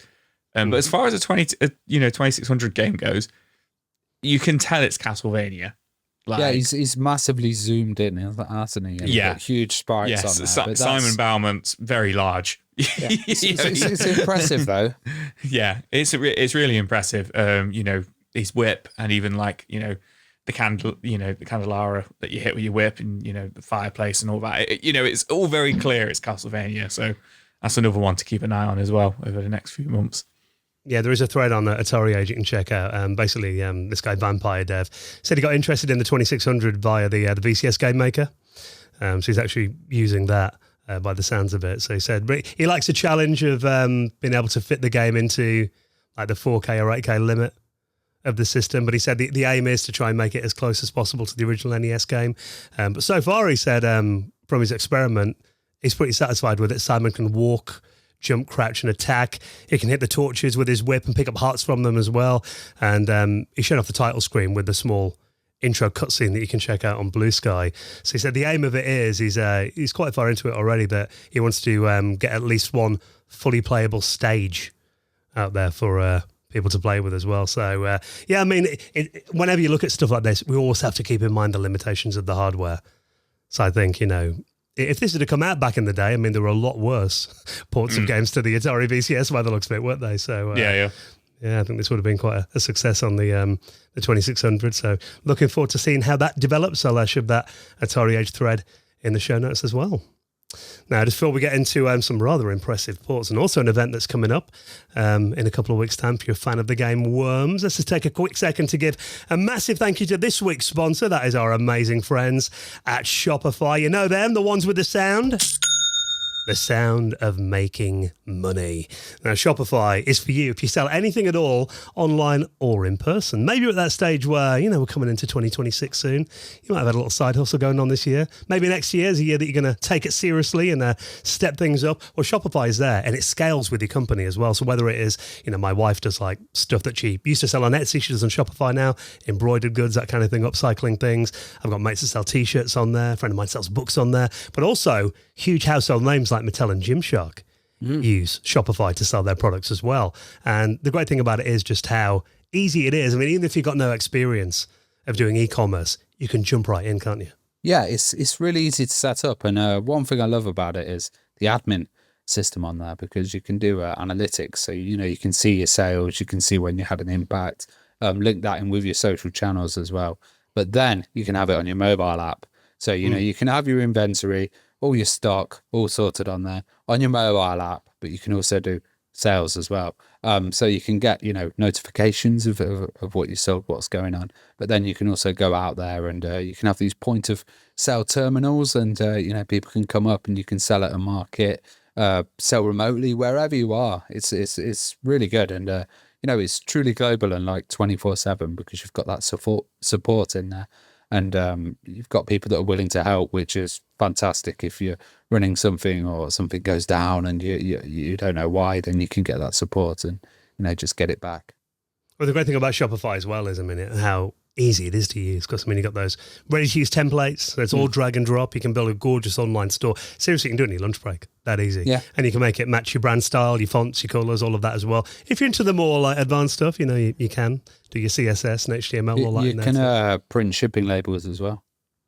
But as far as a 2600 game goes, you can tell it's Castlevania. Like, he's massively zoomed in, hasn't he? And yeah, huge sprites on there. Simon Bauman's very large. Yeah. It's impressive though. Yeah, it's really impressive. His whip, and even like the candelabra that you hit with your whip, and the fireplace and all that. It's all very clear. It's Castlevania, so that's another one to keep an eye on as well over the next few months. Yeah, there is a thread on the Atari Age you can check out. Basically, this guy, Vampire Dev, said he got interested in the 2600 via the VCS Game Maker. So he's actually using that by the sounds of it. So he said he likes the challenge of being able to fit the game into like the 4K or 8K limit of the system. But he said the aim is to try and make it as close as possible to the original NES game. But so far, he said, from his experiment, he's pretty satisfied with it. Simon can walk, jump, crouch, and attack. He can hit the torches with his whip and pick up hearts from them as well. And he showed off the title screen with the small intro cutscene that you can check out on Blue Sky. So he said the aim of it is he's quite far into it already, that he wants to get at least one fully playable stage out there for people to play with as well. So I mean, whenever you look at stuff like this, we always have to keep in mind the limitations of the hardware. So I think if this had come out back in the day, I mean, there were a lot worse ports of games to the Atari VCS by the looks of it, weren't they? So Yeah, I think this would have been quite a success on the 2600. So looking forward to seeing how that develops. I'll shove that Atari Age thread in the show notes as well. Now, just before we get into some rather impressive ports and also an event that's coming up in a couple of weeks' time, if you're a fan of the game Worms, let's just take a quick second to give a massive thank you to this week's sponsor. That is our amazing friends at Shopify. You know them, the ones with the sound? The sound of making money. Now, Shopify is for you if you sell anything at all, online or in person. Maybe you're at that stage where, we're coming into 2026 soon. You might have had a little side hustle going on this year. Maybe next year is a year that you're going to take it seriously and step things up. Well, Shopify is there and it scales with your company as well. So whether it is, my wife does like stuff that she used to sell on Etsy, she does on Shopify now, embroidered goods, that kind of thing, upcycling things. I've got mates that sell t-shirts on there. A friend of mine sells books on there, but also huge household names like Mattel and Gymshark use Shopify to sell their products as well. And the great thing about it is just how easy it is. I mean, even if you've got no experience of doing e-commerce, you can jump right in, can't you? Yeah, it's really easy to set up. And one thing I love about it is the admin system on there, because you can do analytics. So, you can see your sales, you can see when you had an impact, link that in with your social channels as well. But then you can have it on your mobile app. So, you can have your inventory, all your stock, all sorted on there on your mobile app, but you can also do sales as well. So you can get, notifications of what you sold, what's going on. But then you can also go out there and you can have these point of sale terminals and, people can come up and you can sell at a market, sell remotely, wherever you are. It's really good. And, it's truly global and like 24/7 because you've got that support in there. And you've got people that are willing to help, which is fantastic. If you're running something or something goes down and you don't know why, then you can get that support and just get it back. Well, the great thing about Shopify as well is, how easy it is to use, because you've got those ready-to-use templates. So it's all drag and drop. You can build a gorgeous online store. Seriously, you can do it in your lunch break. That easy. Yeah. And you can make it match your brand style, your fonts, your colours, all of that as well. If you're into the more advanced stuff, you can do your CSS and HTML, all that. You can print shipping labels as well.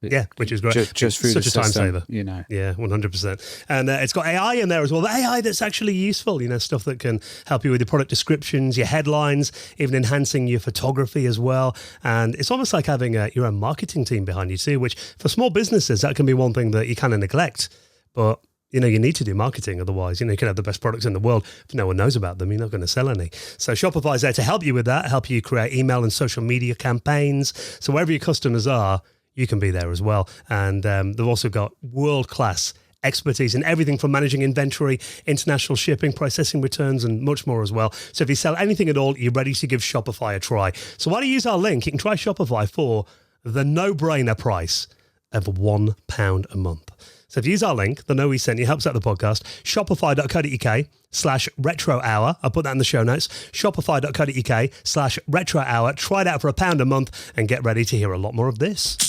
Yeah, which is great. Just through such the a time system, saver. Yeah, 100%. And it's got AI in there as well. The AI that's actually useful, stuff that can help you with your product descriptions, your headlines, even enhancing your photography as well. And it's almost like having your own marketing team behind you too, which for small businesses, that can be one thing that you kind of neglect. But you need to do marketing. Otherwise, you can have the best products in the world. If no one knows about them, you're not going to sell any. So Shopify is there to help you with that, help you create email and social media campaigns. So wherever your customers are, you can be there as well. And they've also got world-class expertise in everything from managing inventory, international shipping, processing returns, and much more as well. So if you sell anything at all, you're ready to give Shopify a try. So while you use our link, you can try Shopify for the no-brainer price of £1 a month. So if you use our link, the know we sent you, helps out the podcast, shopify.co.uk/retro hour. I'll put that in the show notes. Shopify.co.uk/retro hour. Try it out for £1 a month and get ready to hear a lot more of this.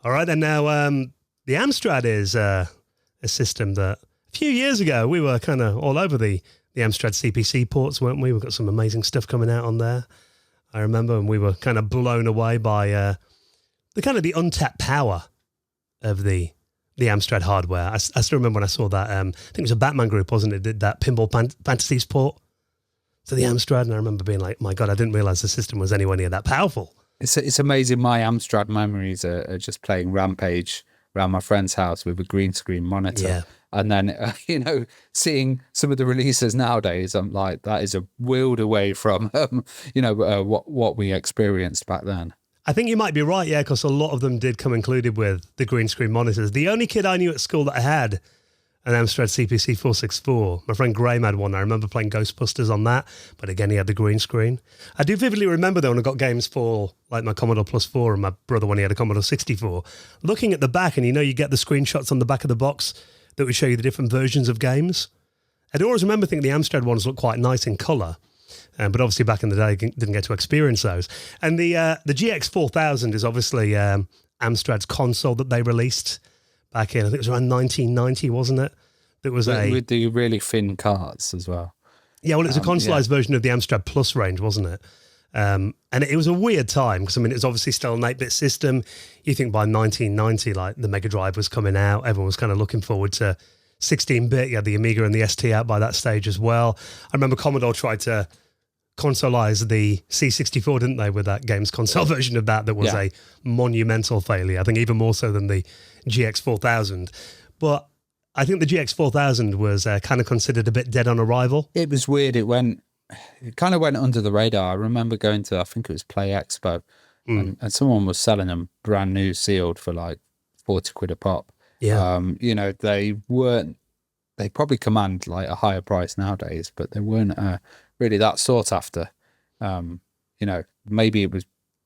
All right, and now the Amstrad is a system that a few years ago we were kind of all over the Amstrad CPC ports, weren't we? We've got some amazing stuff coming out on there. I remember, and we were kind of blown away by the untapped power of the Amstrad hardware. I still remember when I saw that, I think it was a Batman group, wasn't it, did that Pinball Fantasies port to the Amstrad, and I remember being like, my God, I didn't realise the system was anywhere near that powerful. It's amazing. My Amstrad memories are just playing Rampage around my friend's house with a green screen monitor. Yeah. And then, seeing some of the releases nowadays, I'm like, that is a world away from, what we experienced back then. I think you might be right, yeah, because a lot of them did come included with the green screen monitors. The only kid I knew at school that had an Amstrad CPC 464, my friend Graham had one. I remember playing Ghostbusters on that, but again, he had the green screen. I do vividly remember, though, when I got games for like my Commodore Plus 4 and my brother when he had a Commodore 64, looking at the back, and you get the screenshots on the back of the box that would show you the different versions of games. I'd always remember thinking the Amstrad ones looked quite nice in colour. But obviously back in the day, didn't get to experience those. And the GX4000 is obviously Amstrad's console that they released back in, I think it was around 1990, wasn't it? That was with the really thin cards as well. Yeah, well, it was a consoleized version of the Amstrad Plus range, wasn't it? And it was a weird time because, it's obviously still an 8-bit system. You think by 1990, like the Mega Drive was coming out, everyone was kind of looking forward to 16-bit. You had the Amiga and the ST out by that stage as well. I remember Commodore tried to consoleize the C64, didn't they, with that games console version of that was a monumental failure. I think even more so than the GX4000. But I think the GX4000 was kind of considered a bit dead on arrival. It was weird. It kind of went under the radar. I remember going to, I think it was Play Expo, and someone was selling them brand new sealed for like 40 quid a pop. Yeah. They probably command like a higher price nowadays, but they weren't really that sought after. Maybe it was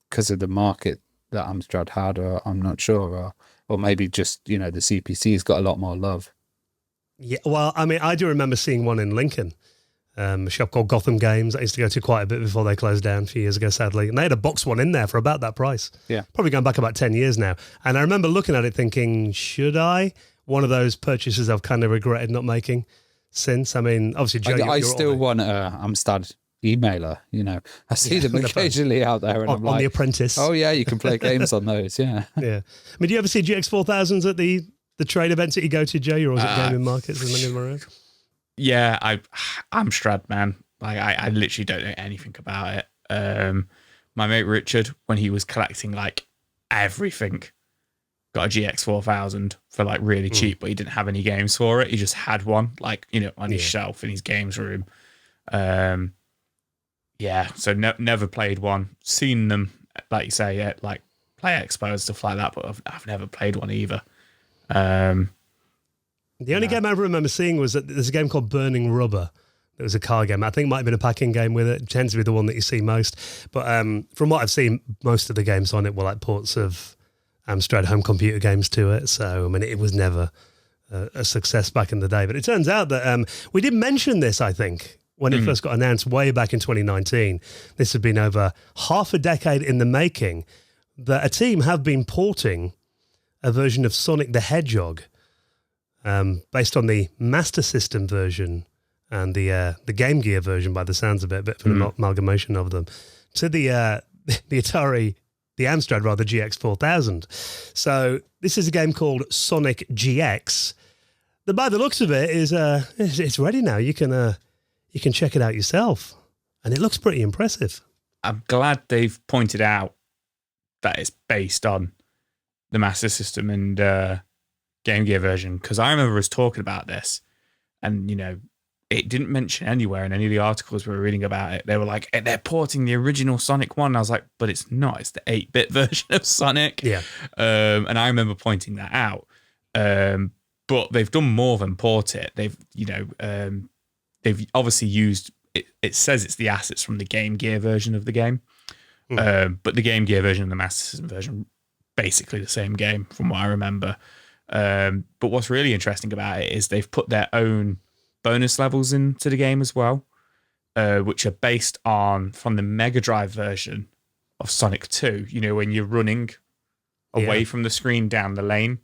because of the market that Amstrad had, or I'm not sure, or maybe just, the CPC's got a lot more love. Yeah, well, I mean, I do remember seeing one in Lincoln, a shop called Gotham Games. I used to go to quite a bit before they closed down a few years ago, sadly. And they had a box one in there for about that price. Yeah. Probably going back about 10 years now. And I remember looking at it thinking, should I? One of those purchases I've kind of regretted not making since. I mean, obviously, Joe, I still want a Amstrad emailer, I see them occasionally out there, and I'm like, on The Apprentice. Oh yeah, you can play games on those. Yeah. Yeah. I mean, do you ever see GX4000s at the trade events that you go to, Joe? You're always at gaming markets and many of them around. Yeah, Amstrad, man. Like I literally don't know anything about it. My mate Richard, when he was collecting like everything, got a GX4000 for like really cheap, but he didn't have any games for it. He just had one, like, on his shelf in his games room. So never played one. Seen them, like you say, at like Play Expo and stuff like that, but I've never played one either. The only game I ever remember seeing was that there's a game called Burning Rubber. It was a car game. I think it might have been a packing game with it. It tends to be the one that you see most. But from what I've seen, most of the games on it were like ports of Amstrad home computer games to it. So, I mean, it was never a success back in the day. But it turns out that we did mention this, I think, when it first got announced way back in 2019. This had been over half a decade in the making, that a team have been porting a version of Sonic the Hedgehog based on the Master System version and the Game Gear version, by the sounds of it, a bit of an amalgamation of them, to the Amstrad GX4000. So this is a game called Sonic GX. That, by the looks of it, it's ready now. You can check it out yourself, and it looks pretty impressive. I'm glad they've pointed out that it's based on the Master System and Game Gear version, because I remember us talking about this, and it didn't mention anywhere in any of the articles we were reading about it. They were like, they're porting the original Sonic one. I was like, but it's not. It's the 8-bit version of Sonic. Yeah. And I remember pointing that out. But they've done more than port it. They've obviously used it. It says it's the assets from the Game Gear version of the game. But the Game Gear version and the Master System version, basically the same game from what I remember. But what's really interesting about it is they've put their own bonus levels into the game as well, which are based from the Mega Drive version of Sonic 2. When you're running away from the screen down the lane.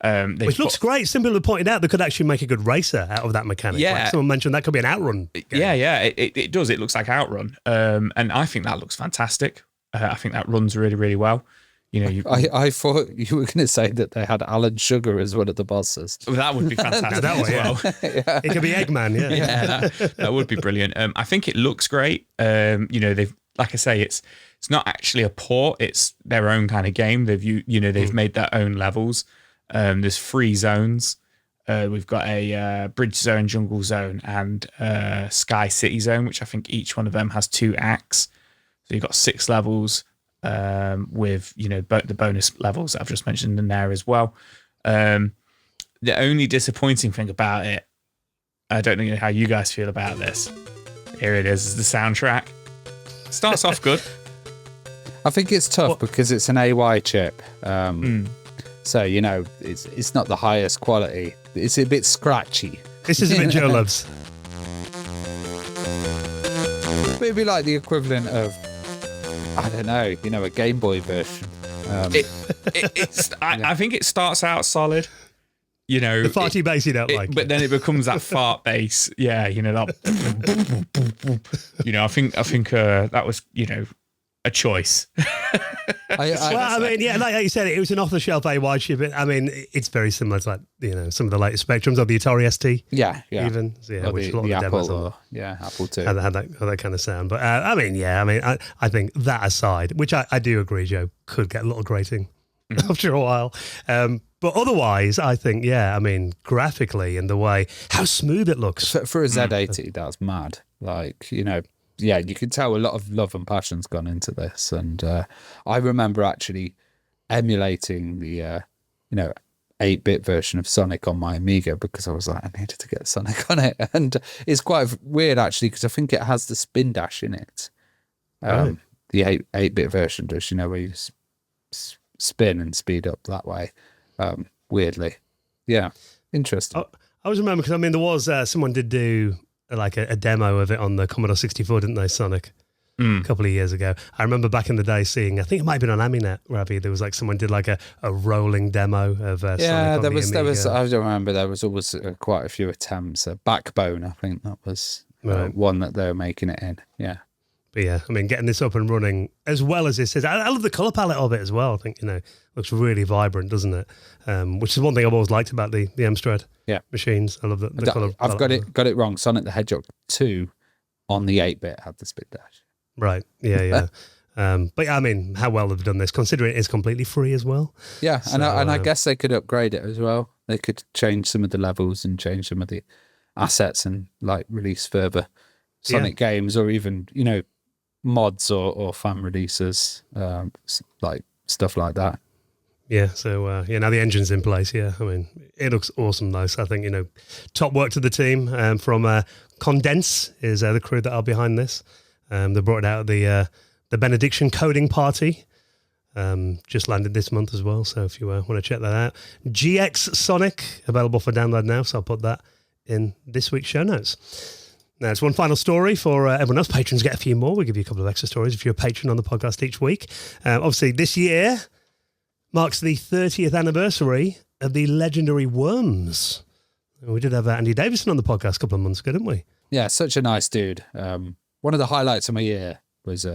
Which looks great. Some people have pointed out they could actually make a good racer out of that mechanic. Yeah. Like someone mentioned that could be an Outrun game. Yeah, it does. It looks like Outrun. And I think that looks fantastic. I think that runs really, really well. I thought you were going to say that they had Alan Sugar as one of the bosses. Well, that would be fantastic as well. Yeah. It could be Eggman, yeah. That would be brilliant. I think it looks great. They've, like I say, it's not actually a port. It's their own kind of game. They've made their own levels. There's 3 zones. We've got a Bridge Zone, Jungle Zone, and Sky City Zone, which I think each one of them has 2 acts. So you've got 6 levels. With the bonus levels that I've just mentioned in there as well. The only disappointing thing about it, I don't know how you guys feel about this. Here it is the soundtrack. Starts off good. I think it's tough because it's an AY chip. So it's not the highest quality. It's a bit scratchy. This is a bit Joe Loves. It'd be like the equivalent of, I don't know, a Game Boy version. I think it starts out solid. The farty bass you don't like. But then it becomes that fart bass. Yeah, that. I think that was, a choice. I mean, yeah, like you said, it was an off-the-shelf AY chip. I mean, it's very similar to some of the latest Spectrums or the Atari ST. Yeah. Even so, or which the, a lot the of the demos Apple, on or, Apple too. had that kind of sound. But I mean, I think that aside, which I do agree, Joe, could get a little grating after a while. But otherwise, I think, I mean, graphically and the way how smooth it looks for a Z80, that's mad. Like, you can tell a lot of love and passion's gone into this. And I remember actually emulating the 8-bit version of Sonic on my Amiga because I was like, I needed to get Sonic on it. And it's quite weird actually because I think it has the spin dash in it. Right. The 8-bit version does, where you spin and speed up that way. Weirdly. Yeah. Interesting. I always remember because, I mean, there was someone did do like a demo of it on the Commodore 64, didn't they, Sonic? A couple of years ago. I remember back in the day seeing, I think it might have been on Aminet, Ravi, there was like someone did like a rolling demo of Sonic on there the was, Amiga. I don't remember, there was always quite a few attempts. Backbone, I think that was one that they were making it in. Yeah. But yeah, I mean, getting this up and running as well as this is, I love the colour palette of it as well. I think, looks really vibrant, doesn't it? Which is one thing I've always liked about the Amstrad machines. I love the colour. I've got it wrong. Sonic the Hedgehog 2 on the 8-bit had the spin dash. Right. Yeah. But yeah, I mean, how well they've done this, considering it is completely free as well. Yeah, so, and I guess they could upgrade it as well. They could change some of the levels and change some of the assets and like release further Sonic games, or even mods or fan releases, like stuff like that. Yeah, so now the engine's in place. Yeah, I mean, it looks awesome though. So I think top work to the team from Condense is the crew that are behind this. They brought it out at the Benediction Coding Party. Just landed this month as well. So if you want to check that out, GX Sonic available for download now. So I'll put that in this week's show notes. Now, it's one final story for everyone else. Patrons get a few more. We'll give you a couple of extra stories if you're a patron on the podcast each week. Obviously, this year marks the 30th anniversary of the legendary Worms. We did have Andy Davison on the podcast a couple of months ago, didn't we? Yeah, such a nice dude. One of the highlights of my year was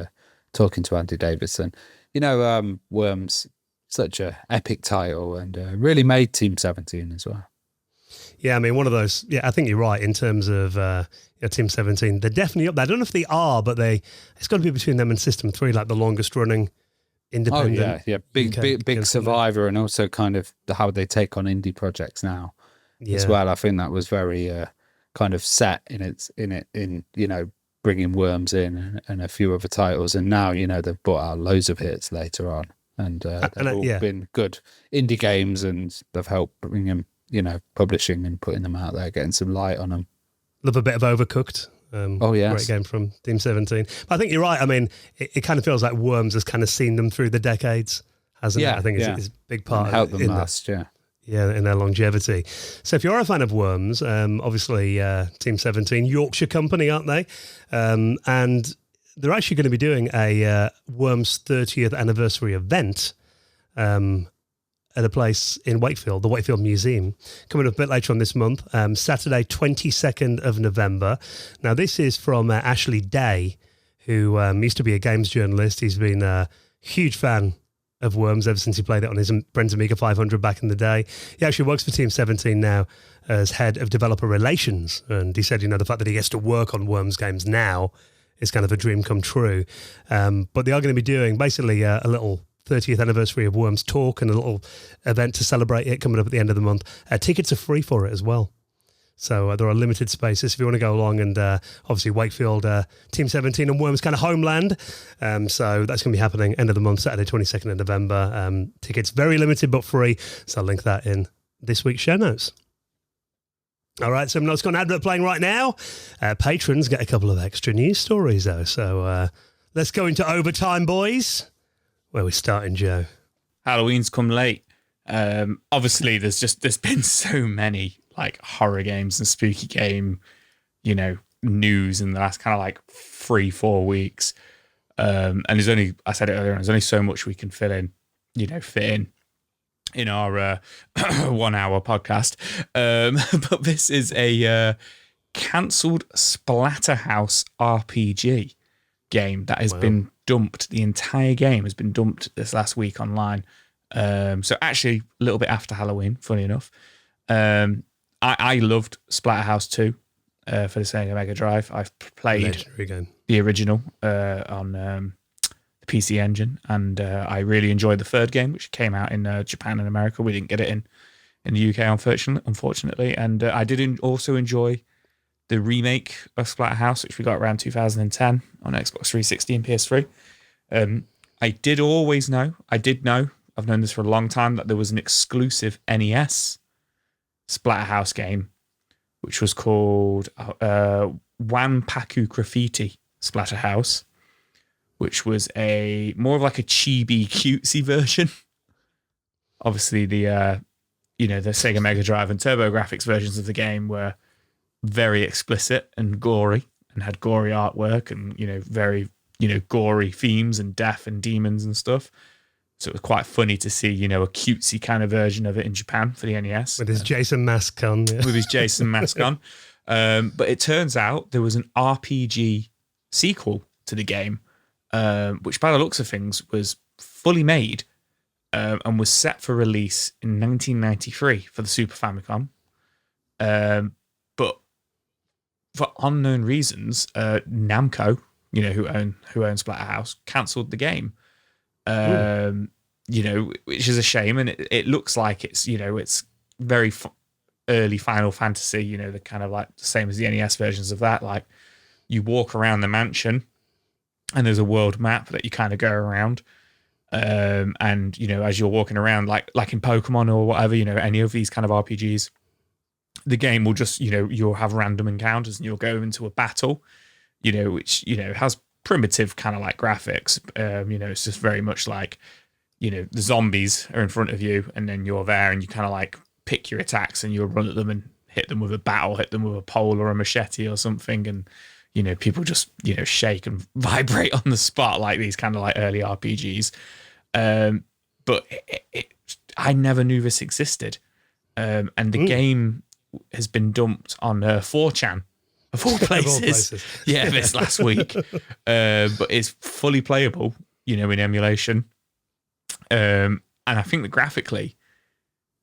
talking to Andy Davison. Worms, such a epic title, and really made Team 17 as well. Yeah, I mean, one of those, I think you're right in terms of Team 17. They're definitely up there. I don't know if they are, but it's got to be between them and System 3, like the longest running independent. Oh, yeah. Big survivor, and also kind of how they take on indie projects now as well. I think that was very kind of set in bringing Worms in and a few other titles. And now, they've brought out loads of hits later on. And they've all been good indie games, and they've helped bring them, publishing and putting them out there, getting some light on them. Love a bit of Overcooked. Great game from Team 17. But I think you're right. I mean, it kind of feels like Worms has kind of seen them through the decades, hasn't it? I think it's a big part of it. Help them last, in their longevity. So if you're a fan of Worms, obviously Team 17, Yorkshire company, aren't they? And they're actually going to be doing a Worms 30th anniversary event at a place in Wakefield, the Wakefield Museum, coming up a bit later on this month, Saturday, 22nd of November. Now, this is from Ashley Day, who used to be a games journalist. He's been a huge fan of Worms ever since he played it on his friend's Amiga 500 back in the day. He actually works for Team 17 now as head of developer relations. And he said, the fact that he gets to work on Worms games now is kind of a dream come true. But they are going to be doing basically a little 30th anniversary of Worms talk and a little event to celebrate it coming up at the end of the month. Tickets are free for it as well. So there are limited spaces if you want to go along, and obviously Wakefield, Team 17 and Worms kind of homeland. So that's going to be happening end of the month, Saturday, 22nd of November. Tickets very limited but free. So I'll link that in this week's show notes. All right, so I'm not going to advert playing right now. Patrons get a couple of extra news stories though. So let's go into overtime, boys. Where we starting, Joe? Halloween's come late. Obviously, there's been so many like horror games and spooky game, news in the last kind of like 3-4 weeks. And I said it earlier, there's only so much we can fit in our 1 hour podcast. But this is a cancelled Splatterhouse RPG game that has been dumped. The entire game has been dumped this last week online. So actually a little bit after Halloween, funny enough. I loved Splatterhouse 2 for the Sega Mega Drive. I've played the original on the PC Engine, and I really enjoyed the third game, which came out in Japan and America. We didn't get it in the UK, unfortunately. And I did also enjoy the remake of Splatterhouse, which we got around 2010 on Xbox 360 and PS3. I did know, I've known this for a long time, that there was an exclusive NES Splatterhouse game, which was called Wanpaku Graffiti Splatterhouse, which was more of like a chibi cutesy version. Obviously, the Sega Mega Drive and TurboGrafx versions of the game were very explicit and gory, and had gory artwork and very gory themes and death and demons and stuff. So it was quite funny to see a cutesy kind of version of it in Japan for the NES with his Jason mask on. Yeah. With his Jason mask on. But it turns out there was an RPG sequel to the game, which by the looks of things was fully made and was set for release in 1993 for the Super Famicom. But for unknown reasons, Namco, who own Splatterhouse, cancelled the game. Which is a shame, and it looks like it's very early Final Fantasy, the kind of like the same as the NES versions of that. Like, you walk around the mansion, and there's a world map that you kind of go around, and as you're walking around, like in Pokemon or whatever, any of these kind of RPGs, the game will just you'll have random encounters, and you'll go into a battle, which has primitive kind of like graphics. It's just very much like the zombies are in front of you, and then you're there, and you kind of like pick your attacks, and you'll run at them and hit them with a battle, hit them with a pole or a machete or something, and people just shake and vibrate on the spot like these kind of like early RPGs. But I never knew this existed, and the game has been dumped on 4chan. Of all places. Yeah, this last week. But it's fully playable, in emulation. And I think that graphically,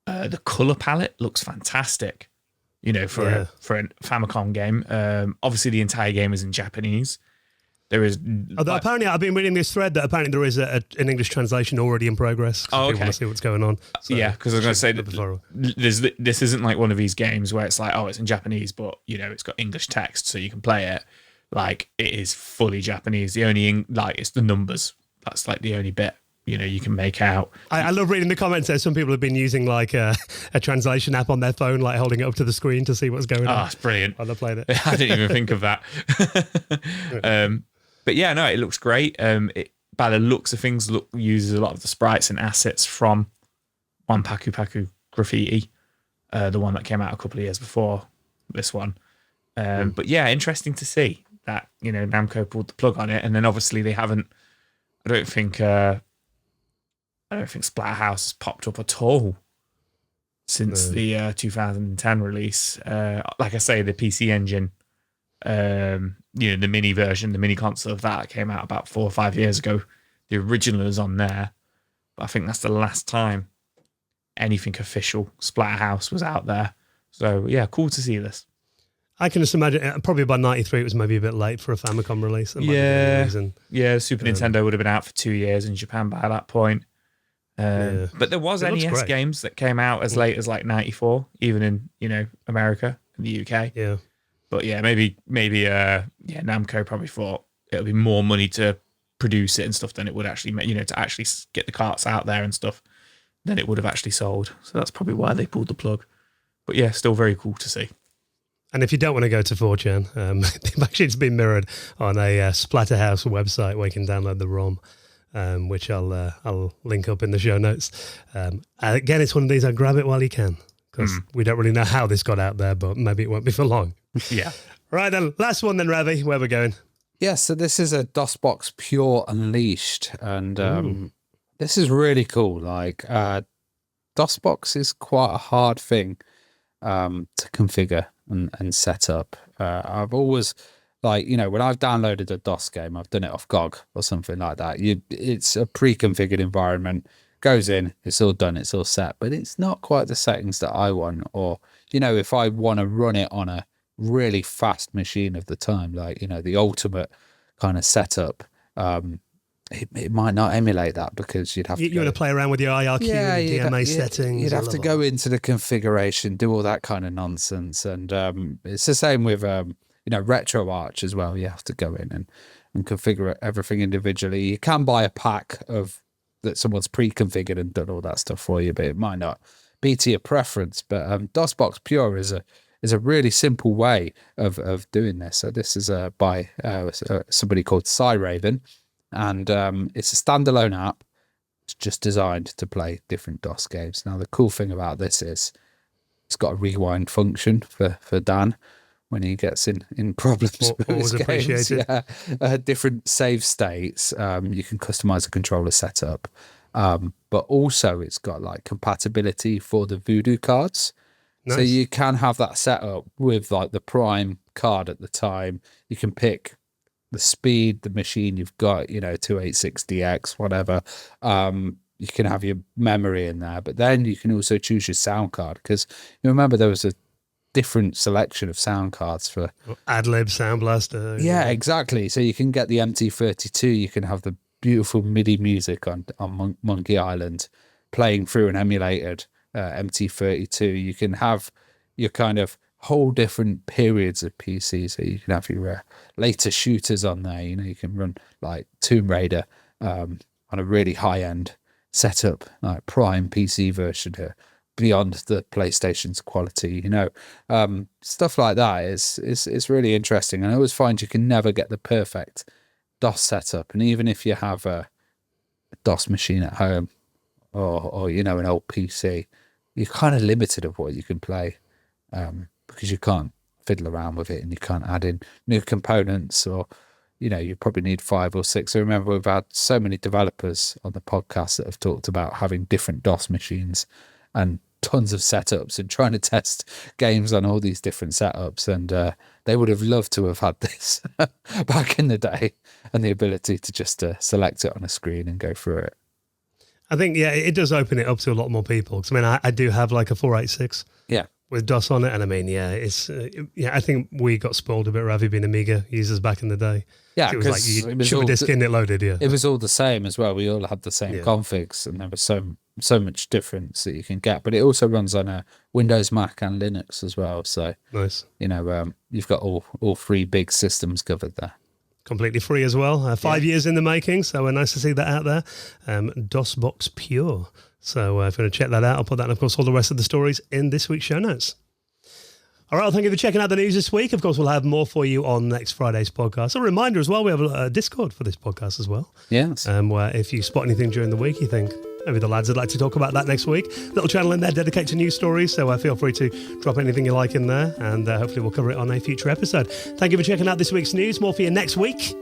the color palette looks fantastic, for a Famicom game. Obviously, the entire game is in Japanese. There is. Although apparently, I've been reading this thread that apparently there is an English translation already in progress. Oh, okay. People want to see what's going on. So yeah, because I was going to say that this isn't like one of these games where it's like, oh, it's in Japanese, but it's got English text, so you can play it. Like, it is fully Japanese. The only it's the numbers. That's like the only bit you can make out. I love reading the comments there. Some people have been using like a translation app on their phone, like holding it up to the screen to see what's going on. Oh, it's brilliant. While they're playing it. I didn't even think of that. But yeah, no, it looks great. By the looks of things, uses a lot of the sprites and assets from Wanpaku Graffiti, the one that came out a couple of years before this one. But yeah, interesting to see that Namco pulled the plug on it, and then obviously they haven't. I don't think Splatterhouse has popped up at all since the 2010 release. Like I say, the PC Engine. The mini version, the mini console of that came out about 4 or 5 years ago. The original is on there, but I think that's the last time anything official Splatterhouse was out there. So yeah, cool to see this. I can just imagine probably by 93 it was maybe a bit late for a Famicom release. Yeah, Super Nintendo would have been out for 2 years in Japan by that point. But there was NES games that came out as late as like 94, even in America and the UK. Yeah. But yeah, maybe Namco probably thought it'll be more money to produce it and stuff than it would actually make, to actually get the carts out there and stuff than it would have actually sold. So that's probably why they pulled the plug. But yeah, still very cool to see. And if you don't want to go to 4chan, actually it's been mirrored on a Splatterhouse website where you can download the ROM, which I'll link up in the show notes. Again, it's one of these, grab it while you can, because we don't really know how this got out there, but maybe it won't be for long. Yeah. Right then, last one then, Ravi. Where we're going? Yeah, so this is a DOSBox Pure Unleashed, and this is really cool. Like, DOSBox is quite a hard thing to configure and set up. I've always like, you know, when I've downloaded a DOS game, I've done it off GOG or something like that. It's a pre-configured environment, goes in, it's all done, it's all set, but it's not quite the settings that I want. Or, you know, if I want to run it on a really fast machine of the time, like, you know, the ultimate kind of setup, it might not emulate that, because you'd have to. You want to play around with your IRQ and DMA settings. You'd have to go into the configuration, do all that kind of nonsense, and it's the same with you know, RetroArch as well. You have to go in and configure everything individually. You can buy a pack of that someone's pre-configured and done all that stuff for you, but it might not be to your preference. But DOSBox Pure is a really simple way of doing this. So this is by somebody called Cyraven. And it's a standalone app. It's just designed to play different DOS games. Now, the cool thing about this is it's got a rewind function for Dan when he gets in problems with his games. Yeah. Different save states. You can customize the controller setup. But also it's got like compatibility for the Voodoo cards. Nice. So you can have that set up with like the Prime card at the time. You can pick the speed, the machine you've got, you know, 286DX, whatever. You can have your memory in there, but then you can also choose your sound card, because you remember there was a different selection of sound cards for Adlib, Sound Blaster. Yeah, exactly. So you can get the MT32. You can have the beautiful MIDI music on Monkey Island playing through an emulated MT32. You can have your kind of whole different periods of PC, so you can have your later shooters on there. You know, you can run like Tomb Raider on a really high-end setup, like Prime PC version here, beyond the PlayStation's quality. You know, stuff like that is really interesting. And I always find you can never get the perfect DOS setup, and even if you have a DOS machine at home or you know, an old PC, you're kind of limited of what you can play. Because you can't fiddle around with it, and you can't add in new components, or, you know, you probably need 5 or 6. I remember we've had so many developers on the podcast that have talked about having different DOS machines and tons of setups and trying to test games on all these different setups. And they would have loved to have had this back in the day, and the ability to just select it on a screen and go through it. I think, yeah, it does open it up to a lot more people. Because, I mean, I do have like a 486. Yeah. With DOS on it, and I mean, yeah, it's I think we got spoiled a bit, Ravi, being Amiga users back in the day. Yeah, it was like you shove a disc in, it loaded. Yeah, it was all the same as well. We all had the same configs, and there was so much difference that you can get. But it also runs on a Windows, Mac, and Linux as well. So nice. You know, you've got all three big systems covered there. Completely free as well. 5 years in the making, so nice to see that out there. DOSBox Pure. So if you want to check that out, I'll put that, and of course, all the rest of the stories in this week's show notes. All right, well, thank you for checking out the news this week. Of course, we'll have more for you on next Friday's podcast. A reminder as well, we have a Discord for this podcast as well. Yes. Where if you spot anything during the week, you think, maybe the lads would like to talk about that next week. Little channel in there dedicated to news stories, so feel free to drop anything you like in there, and hopefully we'll cover it on a future episode. Thank you for checking out this week's news. More for you next week.